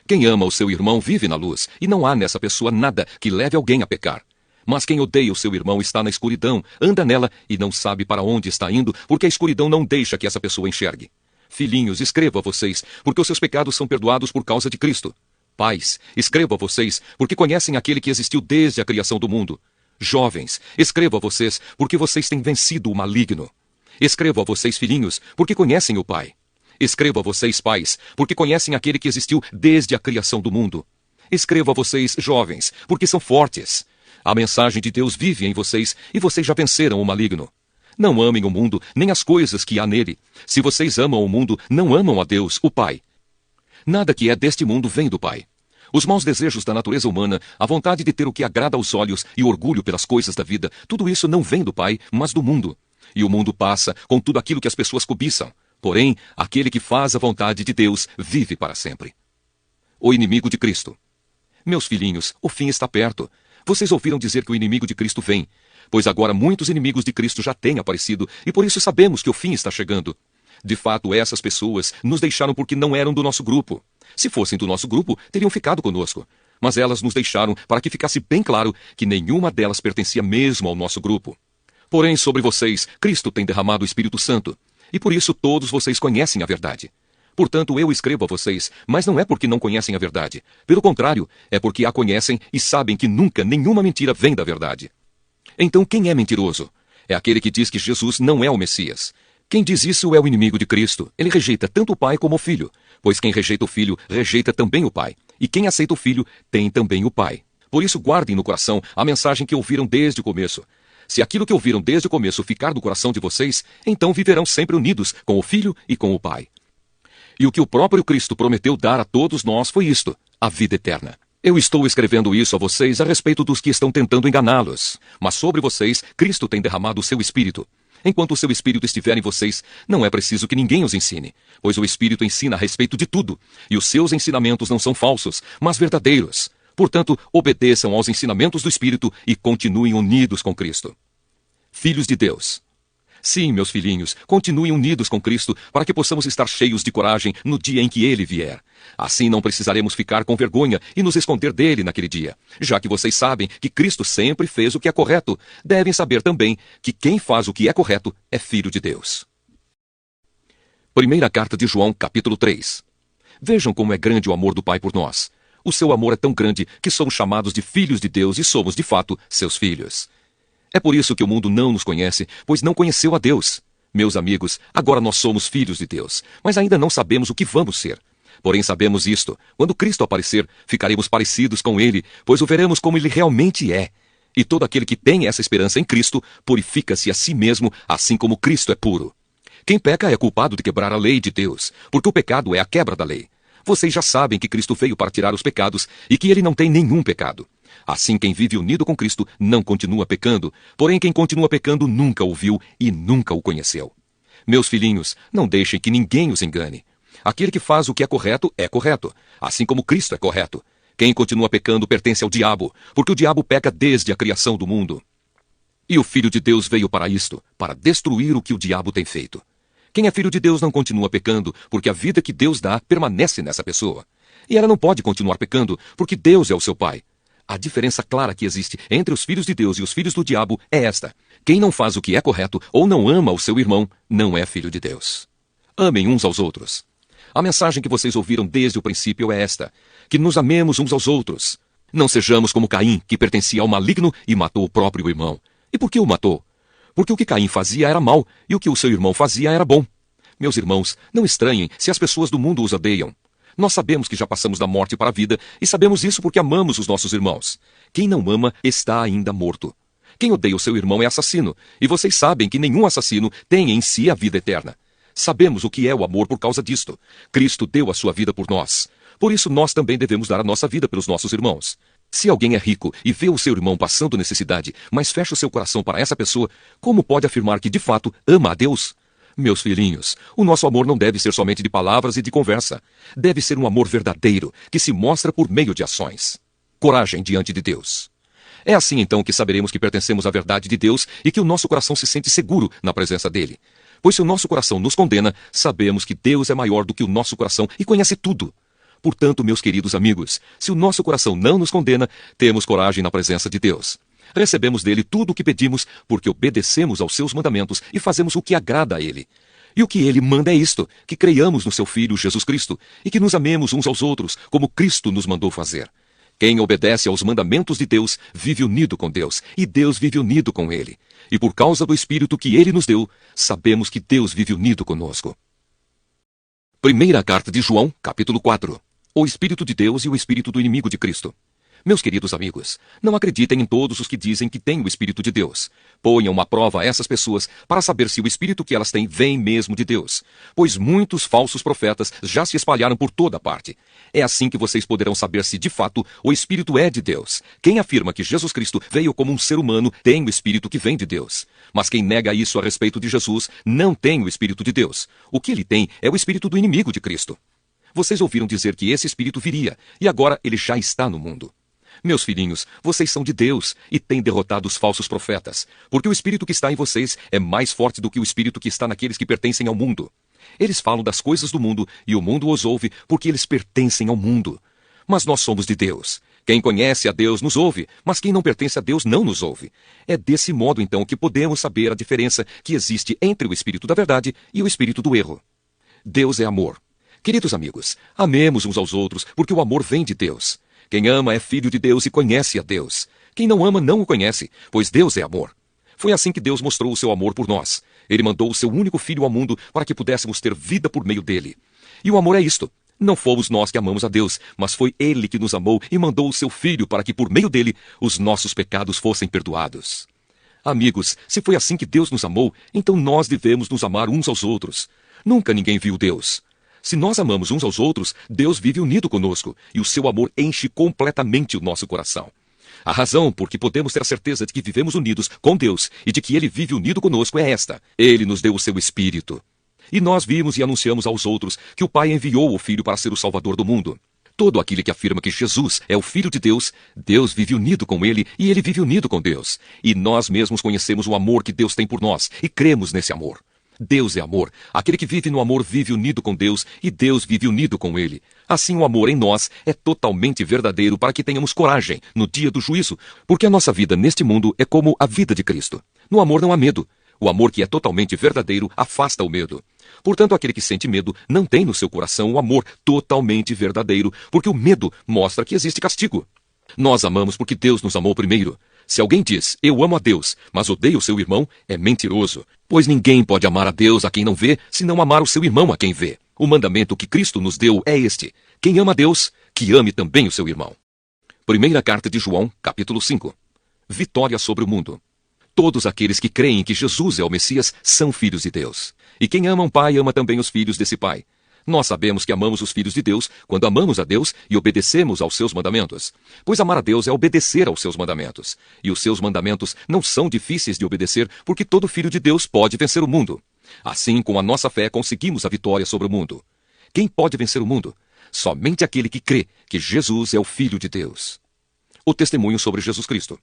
Quem ama o seu irmão vive na luz, e não há nessa pessoa nada que leve alguém a pecar. Mas quem odeia o seu irmão está na escuridão, anda nela e não sabe para onde está indo, porque a escuridão não deixa que essa pessoa enxergue. Filhinhos, escrevo a vocês, porque os seus pecados são perdoados por causa de Cristo. Pais, escrevo a vocês, porque conhecem aquele que existiu desde a criação do mundo. Jovens, escrevo a vocês, porque vocês têm vencido o maligno. Escrevo a vocês, filhinhos, porque conhecem o Pai. Escrevo a vocês, pais, porque conhecem aquele que existiu desde a criação do mundo. Escrevo a vocês, jovens, porque são fortes. A mensagem de Deus vive em vocês e vocês já venceram o maligno. Não amem o mundo, nem as coisas que há nele. Se vocês amam o mundo, não amam a Deus, o Pai. Nada que é deste mundo vem do Pai. Os maus desejos da natureza humana, a vontade de ter o que agrada aos olhos e o orgulho pelas coisas da vida, tudo isso não vem do Pai, mas do mundo. E o mundo passa com tudo aquilo que as pessoas cobiçam. Porém, aquele que faz a vontade de Deus vive para sempre. O inimigo de Cristo. Meus filhinhos, o fim está perto. Vocês ouviram dizer que o inimigo de Cristo vem, pois agora muitos inimigos de Cristo já têm aparecido, e por isso sabemos que o fim está chegando. De fato, essas pessoas nos deixaram porque não eram do nosso grupo. Se fossem do nosso grupo, teriam ficado conosco. Mas elas nos deixaram para que ficasse bem claro que nenhuma delas pertencia mesmo ao nosso grupo. Porém, sobre vocês, Cristo tem derramado o Espírito Santo, e por isso todos vocês conhecem a verdade. Portanto, eu escrevo a vocês, mas não é porque não conhecem a verdade. Pelo contrário, é porque a conhecem e sabem que nunca nenhuma mentira vem da verdade. Então, quem é mentiroso? É aquele que diz que Jesus não é o Messias. Quem diz isso é o inimigo de Cristo. Ele rejeita tanto o Pai como o Filho, pois quem rejeita o Filho, rejeita também o Pai. E quem aceita o Filho, tem também o Pai. Por isso, guardem no coração a mensagem que ouviram desde o começo. Se aquilo que ouviram desde o começo ficar no coração de vocês, então viverão sempre unidos com o Filho e com o Pai. E o que o próprio Cristo prometeu dar a todos nós foi isto, a vida eterna. Eu estou escrevendo isso a vocês a respeito dos que estão tentando enganá-los. Mas sobre vocês, Cristo tem derramado o seu Espírito. Enquanto o seu Espírito estiver em vocês, não é preciso que ninguém os ensine, pois o Espírito ensina a respeito de tudo, e os seus ensinamentos não são falsos, mas verdadeiros. Portanto, obedeçam aos ensinamentos do Espírito e continuem unidos com Cristo. Filhos de Deus. Sim, meus filhinhos, continuem unidos com Cristo para que possamos estar cheios de coragem no dia em que Ele vier. Assim não precisaremos ficar com vergonha e nos esconder dele naquele dia. Já que vocês sabem que Cristo sempre fez o que é correto, devem saber também que quem faz o que é correto é filho de Deus. Primeira carta de João, capítulo 3. Vejam como é grande o amor do Pai por nós. O seu amor é tão grande que somos chamados de filhos de Deus e somos, de fato, seus filhos. É por isso que o mundo não nos conhece, pois não conheceu a Deus. Meus amigos, agora nós somos filhos de Deus, mas ainda não sabemos o que vamos ser. Porém sabemos isto, quando Cristo aparecer, ficaremos parecidos com Ele, pois o veremos como Ele realmente é. E todo aquele que tem essa esperança em Cristo, purifica-se a si mesmo, assim como Cristo é puro. Quem peca é culpado de quebrar a lei de Deus, porque o pecado é a quebra da lei. Vocês já sabem que Cristo veio para tirar os pecados e que ele não tem nenhum pecado. Assim, quem vive unido com Cristo não continua pecando, porém quem continua pecando nunca o viu e nunca o conheceu. Meus filhinhos, não deixem que ninguém os engane. Aquele que faz o que é correto, assim como Cristo é correto. Quem continua pecando pertence ao diabo, porque o diabo peca desde a criação do mundo. E o Filho de Deus veio para isto, para destruir o que o diabo tem feito. Quem é filho de Deus não continua pecando, porque a vida que Deus dá permanece nessa pessoa. E ela não pode continuar pecando, porque Deus é o seu Pai. A diferença clara que existe entre os filhos de Deus e os filhos do diabo é esta: quem não faz o que é correto ou não ama o seu irmão, não é filho de Deus. Amem uns aos outros. A mensagem que vocês ouviram desde o princípio é esta: que nos amemos uns aos outros. Não sejamos como Caim, que pertencia ao maligno e matou o próprio irmão. E por que o matou? Porque o que Caim fazia era mal, e o que o seu irmão fazia era bom. Meus irmãos, não estranhem se as pessoas do mundo os odeiam. Nós sabemos que já passamos da morte para a vida, e sabemos isso porque amamos os nossos irmãos. Quem não ama está ainda morto. Quem odeia o seu irmão é assassino, e vocês sabem que nenhum assassino tem em si a vida eterna. Sabemos o que é o amor por causa disto. Cristo deu a sua vida por nós. Por isso nós também devemos dar a nossa vida pelos nossos irmãos. Se alguém é rico e vê o seu irmão passando necessidade, mas fecha o seu coração para essa pessoa, como pode afirmar que de fato ama a Deus? Meus filhinhos, o nosso amor não deve ser somente de palavras e de conversa. Deve ser um amor verdadeiro, que se mostra por meio de ações. Coragem diante de Deus. É assim então que saberemos que pertencemos à verdade de Deus e que o nosso coração se sente seguro na presença dele. Pois se o nosso coração nos condena, sabemos que Deus é maior do que o nosso coração e conhece tudo. Portanto, meus queridos amigos, se o nosso coração não nos condena, temos coragem na presença de Deus. Recebemos dele tudo o que pedimos, porque obedecemos aos seus mandamentos e fazemos o que agrada a ele. E o que ele manda é isto, que creiamos no seu Filho Jesus Cristo e que nos amemos uns aos outros, como Cristo nos mandou fazer. Quem obedece aos mandamentos de Deus vive unido com Deus, e Deus vive unido com ele. E por causa do Espírito que ele nos deu, sabemos que Deus vive unido conosco. Primeira carta de João, capítulo 4. O Espírito de Deus e o Espírito do inimigo de Cristo. Meus queridos amigos, não acreditem em todos os que dizem que têm o Espírito de Deus. Ponham à prova essas pessoas para saber se o Espírito que elas têm vem mesmo de Deus. Pois muitos falsos profetas já se espalharam por toda parte. É assim que vocês poderão saber se, de fato, o Espírito é de Deus. Quem afirma que Jesus Cristo veio como um ser humano tem o Espírito que vem de Deus. Mas quem nega isso a respeito de Jesus não tem o Espírito de Deus. O que ele tem é o Espírito do inimigo de Cristo. Vocês ouviram dizer que esse Espírito viria, e agora ele já está no mundo. Meus filhinhos, vocês são de Deus e têm derrotado os falsos profetas, porque o Espírito que está em vocês é mais forte do que o Espírito que está naqueles que pertencem ao mundo. Eles falam das coisas do mundo e o mundo os ouve porque eles pertencem ao mundo. Mas nós somos de Deus. Quem conhece a Deus nos ouve, mas quem não pertence a Deus não nos ouve. É desse modo, então, que podemos saber a diferença que existe entre o Espírito da verdade e o Espírito do erro. Deus é amor. Queridos amigos, amemos uns aos outros, porque o amor vem de Deus. Quem ama é filho de Deus e conhece a Deus. Quem não ama não o conhece, pois Deus é amor. Foi assim que Deus mostrou o seu amor por nós. Ele mandou o seu único filho ao mundo para que pudéssemos ter vida por meio dele. E o amor é isto. Não fomos nós que amamos a Deus, mas foi ele que nos amou e mandou o seu filho para que por meio dele os nossos pecados fossem perdoados. Amigos, se foi assim que Deus nos amou, então nós devemos nos amar uns aos outros. Nunca ninguém viu Deus. Se nós amamos uns aos outros, Deus vive unido conosco, e o seu amor enche completamente o nosso coração. A razão por que podemos ter a certeza de que vivemos unidos com Deus e de que Ele vive unido conosco é esta: Ele nos deu o seu Espírito. E nós vimos e anunciamos aos outros que o Pai enviou o Filho para ser o Salvador do mundo. Todo aquele que afirma que Jesus é o Filho de Deus, Deus vive unido com ele e ele vive unido com Deus. E nós mesmos conhecemos o amor que Deus tem por nós e cremos nesse amor. Deus é amor. Aquele que vive no amor vive unido com Deus e Deus vive unido com ele. Assim, o amor em nós é totalmente verdadeiro para que tenhamos coragem no dia do juízo, porque a nossa vida neste mundo é como a vida de Cristo. No amor não há medo. O amor que é totalmente verdadeiro afasta o medo. Portanto, aquele que sente medo não tem no seu coração o amor totalmente verdadeiro, porque o medo mostra que existe castigo. Nós amamos porque Deus nos amou primeiro. Se alguém diz, eu amo a Deus, mas odeia o seu irmão, é mentiroso. Pois ninguém pode amar a Deus a quem não vê, se não amar o seu irmão a quem vê. O mandamento que Cristo nos deu é este: quem ama a Deus, que ame também o seu irmão. Primeira carta de João, capítulo 5. Vitória sobre o mundo. Todos aqueles que creem que Jesus é o Messias são filhos de Deus. E quem ama um pai, ama também os filhos desse pai. Nós sabemos que amamos os filhos de Deus quando amamos a Deus e obedecemos aos seus mandamentos. Pois amar a Deus é obedecer aos seus mandamentos. E os seus mandamentos não são difíceis de obedecer, porque todo filho de Deus pode vencer o mundo. Assim, com a nossa fé, conseguimos a vitória sobre o mundo. Quem pode vencer o mundo? Somente aquele que crê que Jesus é o Filho de Deus. O testemunho sobre Jesus Cristo.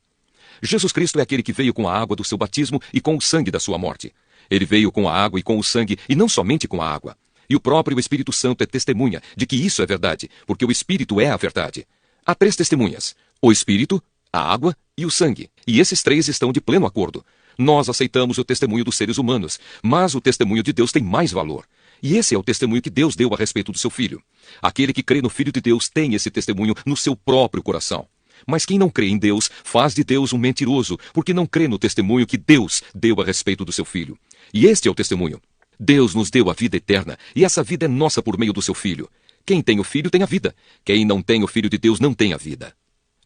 Jesus Cristo é aquele que veio com a água do seu batismo e com o sangue da sua morte. Ele veio com a água e com o sangue, e não somente com a água. E o próprio Espírito Santo é testemunha de que isso é verdade, porque o Espírito é a verdade. Há 3 testemunhas: o Espírito, a água e o sangue. E esses 3 estão de pleno acordo. Nós aceitamos o testemunho dos seres humanos, mas o testemunho de Deus tem mais valor. E esse é o testemunho que Deus deu a respeito do seu Filho. Aquele que crê no Filho de Deus tem esse testemunho no seu próprio coração. Mas quem não crê em Deus faz de Deus um mentiroso, porque não crê no testemunho que Deus deu a respeito do seu Filho. E este é o testemunho. Deus nos deu a vida eterna, e essa vida é nossa por meio do seu Filho. Quem tem o Filho tem a vida. Quem não tem o Filho de Deus não tem a vida.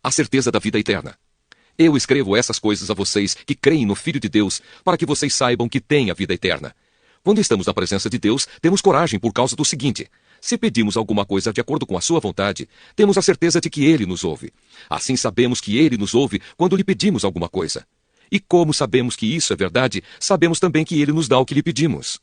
A certeza da vida eterna. Eu escrevo essas coisas a vocês que creem no Filho de Deus, para que vocês saibam que têm a vida eterna. Quando estamos na presença de Deus, temos coragem por causa do seguinte: se pedimos alguma coisa de acordo com a sua vontade, temos a certeza de que Ele nos ouve. Assim sabemos que Ele nos ouve quando lhe pedimos alguma coisa. E como sabemos que isso é verdade, sabemos também que Ele nos dá o que lhe pedimos.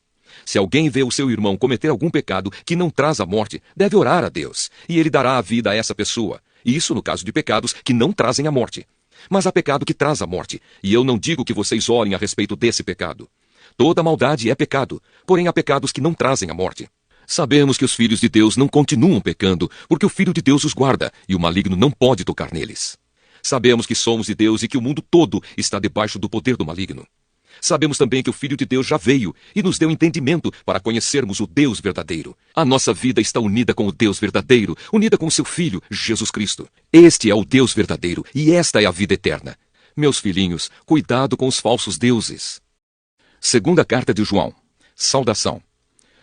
Se alguém vê o seu irmão cometer algum pecado que não traz a morte, deve orar a Deus, e Ele dará a vida a essa pessoa. Isso no caso de pecados que não trazem a morte. Mas há pecado que traz a morte, e eu não digo que vocês orem a respeito desse pecado. Toda maldade é pecado, porém há pecados que não trazem a morte. Sabemos que os filhos de Deus não continuam pecando, porque o Filho de Deus os guarda, e o maligno não pode tocar neles. Sabemos que somos de Deus e que o mundo todo está debaixo do poder do maligno. Sabemos também que o Filho de Deus já veio e nos deu entendimento para conhecermos o Deus verdadeiro. A nossa vida está unida com o Deus verdadeiro, unida com o seu Filho, Jesus Cristo. Este é o Deus verdadeiro e esta é a vida eterna. Meus filhinhos, cuidado com os falsos deuses. Segunda carta de João. Saudação.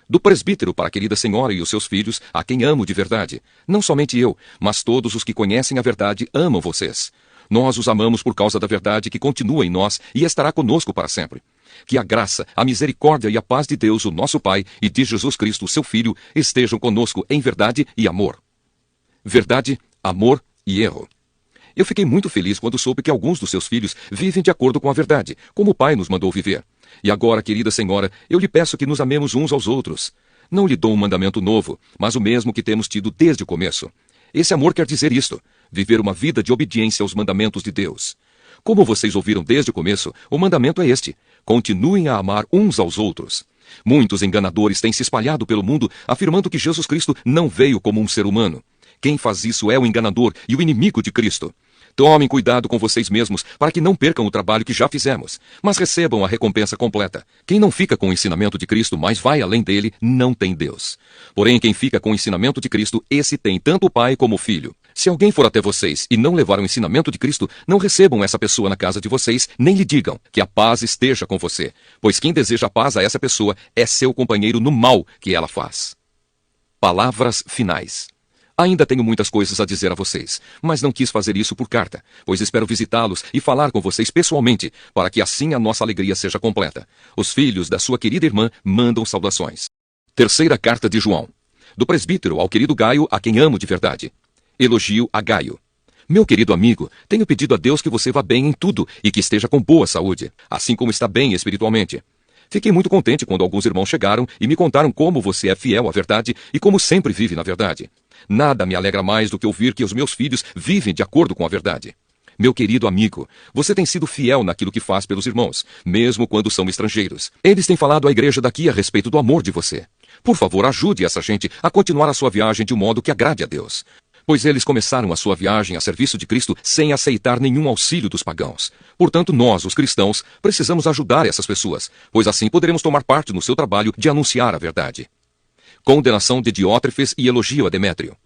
Do presbítero para a querida senhora e os seus filhos, a quem amo de verdade. Não somente eu, mas todos os que conhecem a verdade amam vocês. Nós os amamos por causa da verdade que continua em nós e estará conosco para sempre. Que a graça, a misericórdia e a paz de Deus, o nosso Pai, e de Jesus Cristo, seu Filho, estejam conosco em verdade e amor. Verdade, amor e erro. Eu fiquei muito feliz quando soube que alguns dos seus filhos vivem de acordo com a verdade, como o Pai nos mandou viver. E agora, querida senhora, eu lhe peço que nos amemos uns aos outros. Não lhe dou um mandamento novo, mas o mesmo que temos tido desde o começo. Esse amor quer dizer isto: viver uma vida de obediência aos mandamentos de Deus. Como vocês ouviram desde o começo, o mandamento é este: continuem a amar uns aos outros. Muitos enganadores têm se espalhado pelo mundo afirmando que Jesus Cristo não veio como um ser humano. Quem faz isso é o enganador e o inimigo de Cristo. Tomem cuidado com vocês mesmos para que não percam o trabalho que já fizemos, mas recebam a recompensa completa. Quem não fica com o ensinamento de Cristo, mas vai além dele, não tem Deus. Porém, quem fica com o ensinamento de Cristo, esse tem tanto o Pai como o Filho. Se alguém for até vocês e não levar o ensinamento de Cristo, não recebam essa pessoa na casa de vocês, nem lhe digam que a paz esteja com você, pois quem deseja a paz a essa pessoa é seu companheiro no mal que ela faz. Palavras finais. Ainda tenho muitas coisas a dizer a vocês, mas não quis fazer isso por carta, pois espero visitá-los e falar com vocês pessoalmente, para que assim a nossa alegria seja completa. Os filhos da sua querida irmã mandam saudações. Terceira carta de João. Do presbítero ao querido Gaio, a quem amo de verdade. Elogio a Gaio. Meu querido amigo, tenho pedido a Deus que você vá bem em tudo e que esteja com boa saúde, assim como está bem espiritualmente. Fiquei muito contente quando alguns irmãos chegaram e me contaram como você é fiel à verdade e como sempre vive na verdade. Nada me alegra mais do que ouvir que os meus filhos vivem de acordo com a verdade. Meu querido amigo, você tem sido fiel naquilo que faz pelos irmãos, mesmo quando são estrangeiros. Eles têm falado à igreja daqui a respeito do amor de você. Por favor, ajude essa gente a continuar a sua viagem de um modo que agrade a Deus. Pois eles começaram a sua viagem a serviço de Cristo sem aceitar nenhum auxílio dos pagãos. Portanto, nós, os cristãos, precisamos ajudar essas pessoas, pois assim poderemos tomar parte no seu trabalho de anunciar a verdade. Condenação de Diótrefes e elogio a Demétrio.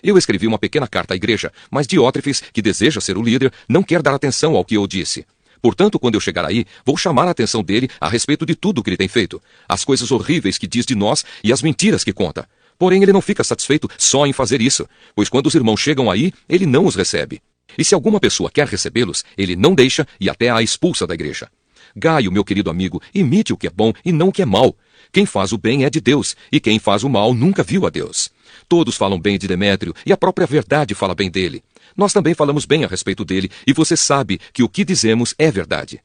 Eu escrevi uma pequena carta à igreja, mas Diótrefes, que deseja ser o líder, não quer dar atenção ao que eu disse. Portanto, quando eu chegar aí, vou chamar a atenção dele a respeito de tudo o que ele tem feito, as coisas horríveis que diz de nós e as mentiras que conta. Porém, ele não fica satisfeito só em fazer isso, pois quando os irmãos chegam aí, ele não os recebe. E se alguma pessoa quer recebê-los, ele não deixa e até a expulsa da igreja. Gaio, meu querido amigo, imite o que é bom e não o que é mal. Quem faz o bem é de Deus, e quem faz o mal nunca viu a Deus. Todos falam bem de Demétrio, e a própria verdade fala bem dele. Nós também falamos bem a respeito dele, e você sabe que o que dizemos é verdade.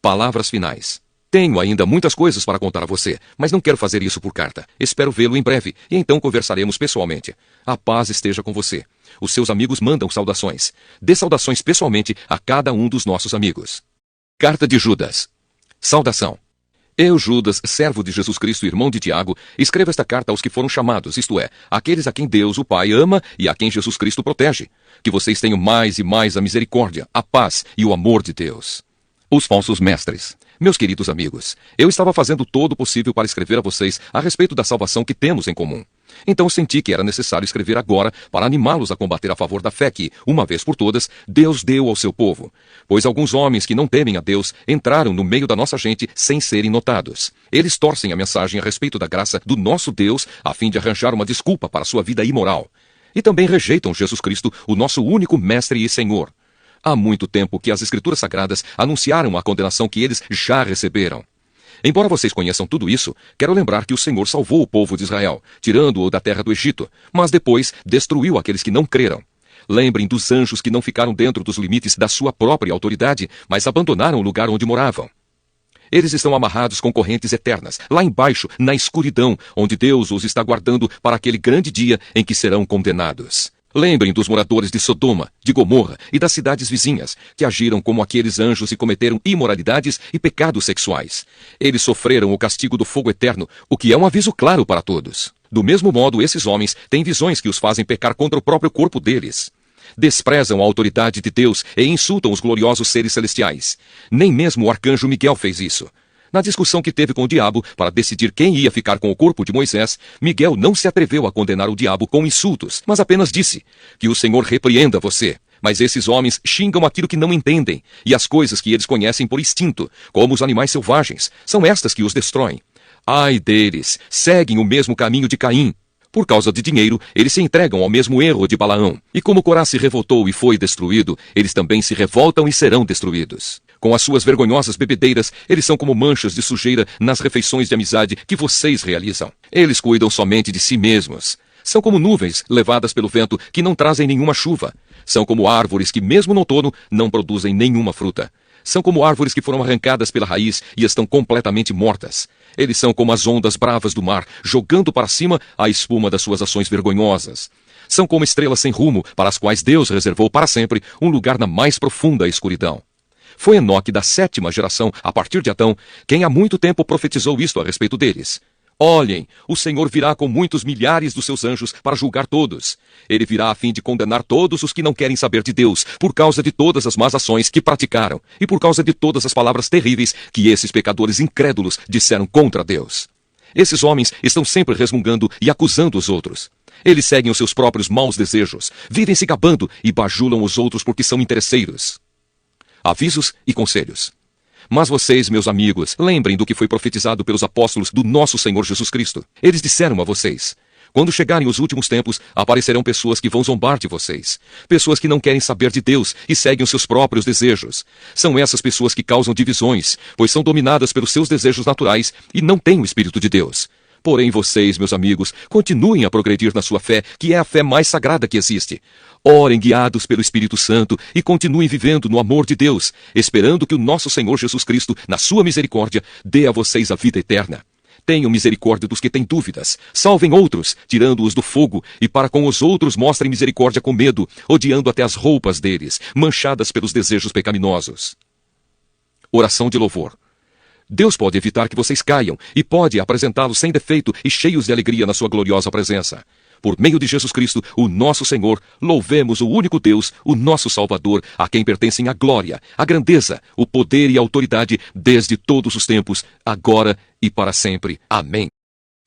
Palavras finais. Tenho ainda muitas coisas para contar a você, mas não quero fazer isso por carta. Espero vê-lo em breve, e então conversaremos pessoalmente. A paz esteja com você. Os seus amigos mandam saudações. Dê saudações pessoalmente a cada um dos nossos amigos. Carta de Judas. Saudação. Eu, Judas, servo de Jesus Cristo e irmão de Tiago, escrevo esta carta aos que foram chamados, isto é, àqueles a quem Deus, o Pai, ama e a quem Jesus Cristo protege. Que vocês tenham mais e mais a misericórdia, a paz e o amor de Deus. Os falsos mestres. Meus queridos amigos, eu estava fazendo todo o possível para escrever a vocês a respeito da salvação que temos em comum. Então senti que era necessário escrever agora para animá-los a combater a favor da fé que, uma vez por todas, Deus deu ao seu povo. Pois alguns homens que não temem a Deus entraram no meio da nossa gente sem serem notados. Eles torcem a mensagem a respeito da graça do nosso Deus a fim de arranjar uma desculpa para sua vida imoral. E também rejeitam Jesus Cristo, o nosso único Mestre e Senhor. Há muito tempo que as Escrituras Sagradas anunciaram a condenação que eles já receberam. Embora vocês conheçam tudo isso, quero lembrar que o Senhor salvou o povo de Israel, tirando-o da terra do Egito, mas depois destruiu aqueles que não creram. Lembrem dos anjos que não ficaram dentro dos limites da sua própria autoridade, mas abandonaram o lugar onde moravam. Eles estão amarrados com correntes eternas, lá embaixo, na escuridão, onde Deus os está guardando para aquele grande dia em que serão condenados. Lembrem dos moradores de Sodoma, de Gomorra e das cidades vizinhas, que agiram como aqueles anjos e cometeram imoralidades e pecados sexuais. Eles sofreram o castigo do fogo eterno, o que é um aviso claro para todos. Do mesmo modo, esses homens têm visões que os fazem pecar contra o próprio corpo deles. Desprezam a autoridade de Deus e insultam os gloriosos seres celestiais. Nem mesmo o arcanjo Miguel fez isso. Na discussão que teve com o diabo para decidir quem ia ficar com o corpo de Moisés, Miguel não se atreveu a condenar o diabo com insultos, mas apenas disse: que o Senhor repreenda você. Mas esses homens xingam aquilo que não entendem, e as coisas que eles conhecem por instinto, como os animais selvagens, são estas que os destroem. Ai deles, seguem o mesmo caminho de Caim. Por causa de dinheiro, eles se entregam ao mesmo erro de Balaão. E como Corá se revoltou e foi destruído, eles também se revoltam e serão destruídos. Com as suas vergonhosas bebedeiras, eles são como manchas de sujeira nas refeições de amizade que vocês realizam. Eles cuidam somente de si mesmos. São como nuvens levadas pelo vento que não trazem nenhuma chuva. São como árvores que, mesmo no outono, não produzem nenhuma fruta. São como árvores que foram arrancadas pela raiz e estão completamente mortas. Eles são como as ondas bravas do mar, jogando para cima a espuma das suas ações vergonhosas. São como estrelas sem rumo, para as quais Deus reservou para sempre um lugar na mais profunda escuridão. Foi Enoque da 7ª geração, a partir de Adão, quem há muito tempo profetizou isto a respeito deles. Olhem, o Senhor virá com muitos milhares dos seus anjos para julgar todos. Ele virá a fim de condenar todos os que não querem saber de Deus, por causa de todas as más ações que praticaram, e por causa de todas as palavras terríveis que esses pecadores incrédulos disseram contra Deus. Esses homens estão sempre resmungando e acusando os outros. Eles seguem os seus próprios maus desejos, vivem se gabando e bajulam os outros porque são interesseiros. Avisos e conselhos. Mas vocês, meus amigos, lembrem do que foi profetizado pelos apóstolos do nosso Senhor Jesus Cristo. Eles disseram a vocês: quando chegarem os últimos tempos, aparecerão pessoas que vão zombar de vocês. Pessoas que não querem saber de Deus e seguem os seus próprios desejos. São essas pessoas que causam divisões, pois são dominadas pelos seus desejos naturais e não têm o Espírito de Deus. Porém, vocês, meus amigos, continuem a progredir na sua fé, que é a fé mais sagrada que existe. Orem guiados pelo Espírito Santo e continuem vivendo no amor de Deus, esperando que o nosso Senhor Jesus Cristo, na sua misericórdia, dê a vocês a vida eterna. Tenham misericórdia dos que têm dúvidas, salvem outros, tirando-os do fogo, e para com os outros mostrem misericórdia com medo, odiando até as roupas deles, manchadas pelos desejos pecaminosos. Oração de louvor. Deus pode evitar que vocês caiam e pode apresentá-los sem defeito e cheios de alegria na sua gloriosa presença. Por meio de Jesus Cristo, o nosso Senhor, louvemos o único Deus, o nosso Salvador, a quem pertencem a glória, a grandeza, o poder e a autoridade desde todos os tempos, agora e para sempre. Amém.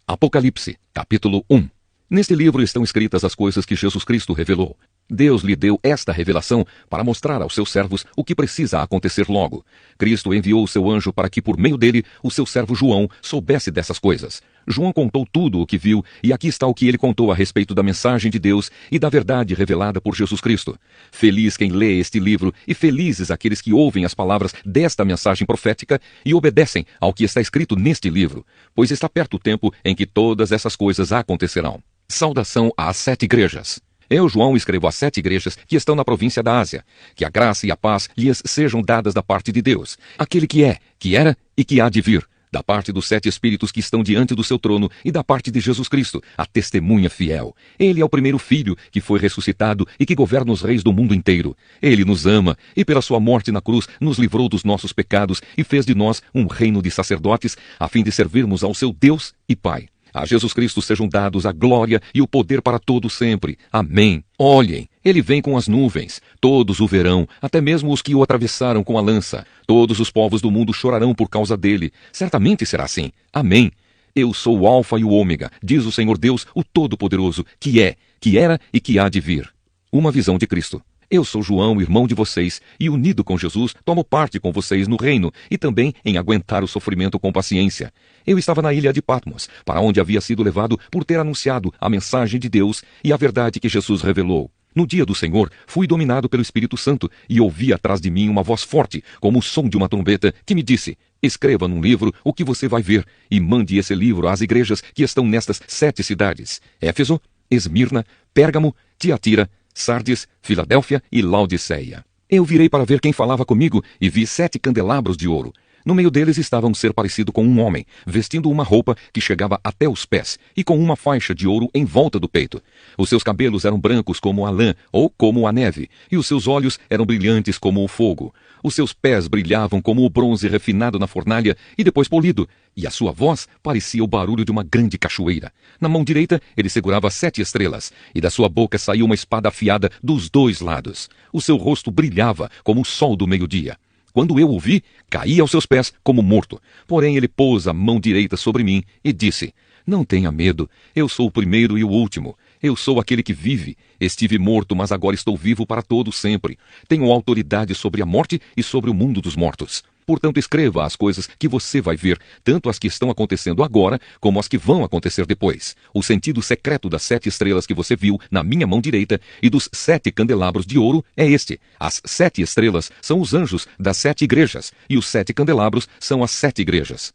Apocalipse, capítulo 1. Neste livro estão escritas as coisas que Jesus Cristo revelou. Deus lhe deu esta revelação para mostrar aos seus servos o que precisa acontecer logo. Cristo enviou o seu anjo para que, por meio dele, o seu servo João soubesse dessas coisas. João contou tudo o que viu, e aqui está o que ele contou a respeito da mensagem de Deus e da verdade revelada por Jesus Cristo. Feliz quem lê este livro, e felizes aqueles que ouvem as palavras desta mensagem profética e obedecem ao que está escrito neste livro, pois está perto o tempo em que todas essas coisas acontecerão. Saudação às 7 igrejas. Eu, João, escrevo às 7 igrejas que estão na província da Ásia. Que a graça e a paz lhes sejam dadas da parte de Deus, aquele que é, que era e que há de vir, da parte dos 7 Espíritos que estão diante do seu trono e da parte de Jesus Cristo, a testemunha fiel. Ele é o primeiro filho que foi ressuscitado e que governa os reis do mundo inteiro. Ele nos ama e pela sua morte na cruz nos livrou dos nossos pecados e fez de nós um reino de sacerdotes a fim de servirmos ao seu Deus e Pai. A Jesus Cristo sejam dados a glória e o poder para todo sempre. Amém. Olhem, ele vem com as nuvens. Todos o verão, até mesmo os que o atravessaram com a lança. Todos os povos do mundo chorarão por causa dele. Certamente será assim. Amém. Eu sou o Alfa e o Ômega, diz o Senhor Deus, o Todo-Poderoso, que é, que era e que há de vir. Uma visão de Cristo. Eu sou João, irmão de vocês, e unido com Jesus, tomo parte com vocês no reino e também em aguentar o sofrimento com paciência. Eu estava na ilha de Patmos, para onde havia sido levado por ter anunciado a mensagem de Deus e a verdade que Jesus revelou. No dia do Senhor, fui dominado pelo Espírito Santo e ouvi atrás de mim uma voz forte, como o som de uma trombeta, que me disse: escreva num livro o que você vai ver e mande esse livro às igrejas que estão nestas 7 cidades: Éfeso, Esmirna, Pérgamo, Tiatira, Sardes, Filadélfia e Laodiceia. Eu virei para ver quem falava comigo e vi 7 candelabros de ouro. No meio deles estava um ser parecido com um homem, vestindo uma roupa que chegava até os pés e com uma faixa de ouro em volta do peito. Os seus cabelos eram brancos como a lã ou como a neve, e os seus olhos eram brilhantes como o fogo. Os seus pés brilhavam como o bronze refinado na fornalha e depois polido, e a sua voz parecia o barulho de uma grande cachoeira. Na mão direita ele segurava 7 estrelas, e da sua boca saía uma espada afiada dos 2 lados. O seu rosto brilhava como o sol do meio-dia. Quando eu o vi, caí aos seus pés como morto. Porém ele pôs a mão direita sobre mim e disse: não tenha medo, eu sou o primeiro e o último. Eu sou aquele que vive. Estive morto, mas agora estou vivo para todo sempre. Tenho autoridade sobre a morte e sobre o mundo dos mortos. Portanto, escreva as coisas que você vai ver, tanto as que estão acontecendo agora, como as que vão acontecer depois. O sentido secreto das 7 estrelas que você viu na minha mão direita e dos 7 candelabros de ouro é este. As 7 estrelas são os anjos das 7 igrejas, e os 7 candelabros são as 7 igrejas.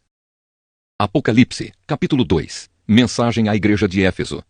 Apocalipse, capítulo 2. Mensagem à igreja de Éfeso.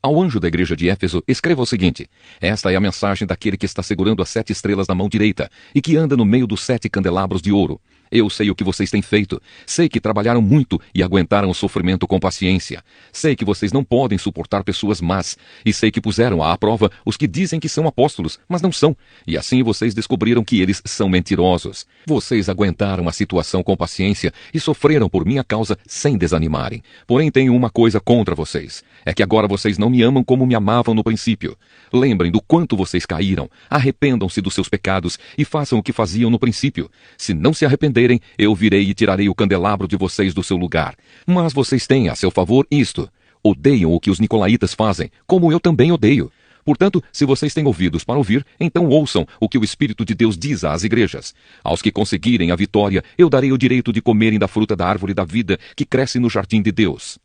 Ao anjo da igreja de Éfeso, escreva o seguinte: esta é a mensagem daquele que está segurando as 7 estrelas na mão direita e que anda no meio dos 7 candelabros de ouro. Eu sei o que vocês têm feito. Sei que trabalharam muito e aguentaram o sofrimento com paciência. Sei que vocês não podem suportar pessoas más. E sei que puseram à prova os que dizem que são apóstolos, mas não são. E assim vocês descobriram que eles são mentirosos. Vocês aguentaram a situação com paciência e sofreram por minha causa sem desanimarem. Porém tenho uma coisa contra vocês. É que agora vocês não me amam como me amavam no princípio. Lembrem do quanto vocês caíram. Arrependam-se dos seus pecados e façam o que faziam no princípio. Se não se arrependerem, eu virei e tirarei o candelabro de vocês do seu lugar. Mas vocês têm a seu favor isto: odeiam o que os nicolaítas fazem, como eu também odeio. Portanto, se vocês têm ouvidos para ouvir, então ouçam o que o Espírito de Deus diz às igrejas. Aos que conseguirem a vitória, eu darei o direito de comerem da fruta da árvore da vida que cresce no jardim de Deus.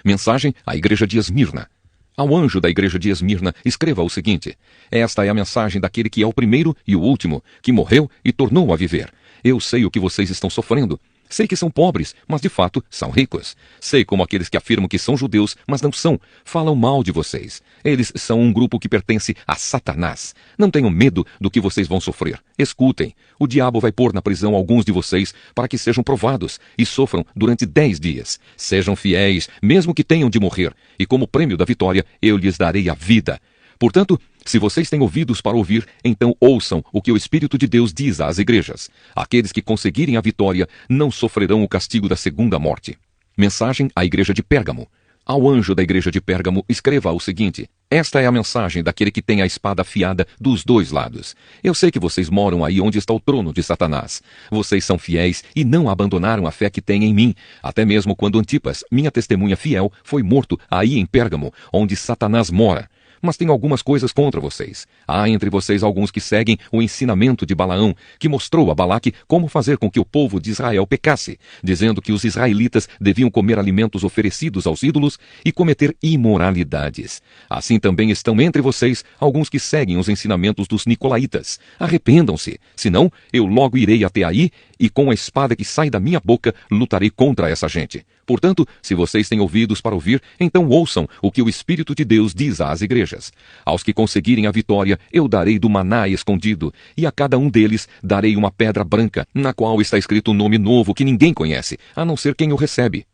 Mensagem à igreja de Esmirna. Ao anjo da igreja de Esmirna, escreva o seguinte: esta é a mensagem daquele que é o primeiro e o último, que morreu e tornou a viver. Eu sei o que vocês estão sofrendo. Sei que são pobres, mas de fato são ricos. Sei como aqueles que afirmam que são judeus, mas não são, falam mal de vocês. Eles são um grupo que pertence a Satanás. Não tenham medo do que vocês vão sofrer. Escutem, o diabo vai pôr na prisão alguns de vocês para que sejam provados e sofram durante 10 dias. Sejam fiéis, mesmo que tenham de morrer, e como prêmio da vitória, eu lhes darei a vida. Portanto, se vocês têm ouvidos para ouvir, então ouçam o que o Espírito de Deus diz às igrejas. Aqueles que conseguirem a vitória não sofrerão o castigo da segunda morte. Mensagem à igreja de Pérgamo. Ao anjo da igreja de Pérgamo, escreva o seguinte: esta é a mensagem daquele que tem a espada afiada dos 2 lados. Eu sei que vocês moram aí onde está o trono de Satanás. Vocês são fiéis e não abandonaram a fé que têm em mim, até mesmo quando Antipas, minha testemunha fiel, foi morto aí em Pérgamo, onde Satanás mora. Mas tenho algumas coisas contra vocês. Há entre vocês alguns que seguem o ensinamento de Balaão, que mostrou a Balaque como fazer com que o povo de Israel pecasse, dizendo que os israelitas deviam comer alimentos oferecidos aos ídolos e cometer imoralidades. Assim também estão entre vocês alguns que seguem os ensinamentos dos nicolaítas. Arrependam-se, senão eu logo irei até aí e com a espada que sai da minha boca lutarei contra essa gente. Portanto, se vocês têm ouvidos para ouvir, então ouçam o que o Espírito de Deus diz às igrejas. Aos que conseguirem a vitória, eu darei do maná escondido, e a cada um deles darei uma pedra branca, na qual está escrito um nome novo que ninguém conhece, a não ser quem o recebe.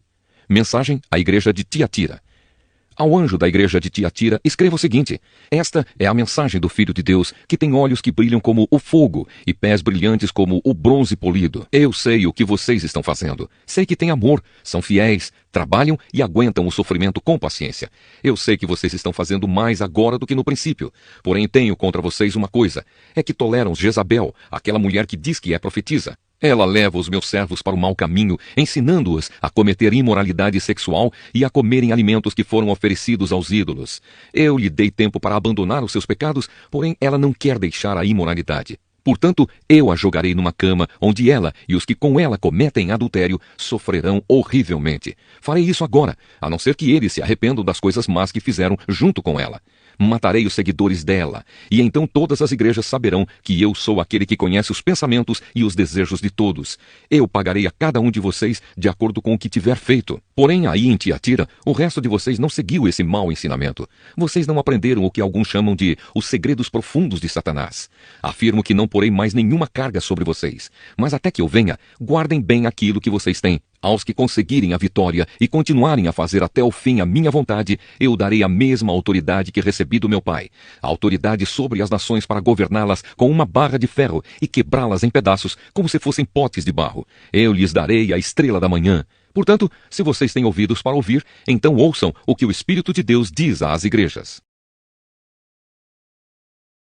Mensagem à igreja de Tiatira. Ao anjo da igreja de Tiatira, escreva o seguinte: esta é a mensagem do Filho de Deus, que tem olhos que brilham como o fogo e pés brilhantes como o bronze polido. Eu sei o que vocês estão fazendo. Sei que têm amor, são fiéis, trabalham e aguentam o sofrimento com paciência. Eu sei que vocês estão fazendo mais agora do que no princípio. Porém, tenho contra vocês uma coisa: é que toleram Jezabel, aquela mulher que diz que é profetisa. Ela leva os meus servos para o mau caminho, ensinando-os a cometer imoralidade sexual e a comerem alimentos que foram oferecidos aos ídolos. Eu lhe dei tempo para abandonar os seus pecados, porém ela não quer deixar a imoralidade. Portanto, eu a jogarei numa cama, onde ela e os que com ela cometem adultério sofrerão horrivelmente. Farei isso agora, a não ser que eles se arrependam das coisas más que fizeram junto com ela. Matarei os seguidores dela, e então todas as igrejas saberão que eu sou aquele que conhece os pensamentos e os desejos de todos. Eu pagarei a cada um de vocês de acordo com o que tiver feito. Porém, aí em Tiatira, o resto de vocês não seguiu esse mau ensinamento. Vocês não aprenderam o que alguns chamam de os segredos profundos de Satanás. Afirmo que não porei mais nenhuma carga sobre vocês, mas até que eu venha, guardem bem aquilo que vocês têm. Aos que conseguirem a vitória e continuarem a fazer até o fim a minha vontade, eu darei a mesma autoridade que recebi do meu Pai. A autoridade sobre as nações para governá-las com uma barra de ferro e quebrá-las em pedaços como se fossem potes de barro. Eu lhes darei a estrela da manhã. Portanto, se vocês têm ouvidos para ouvir, então ouçam o que o Espírito de Deus diz às igrejas.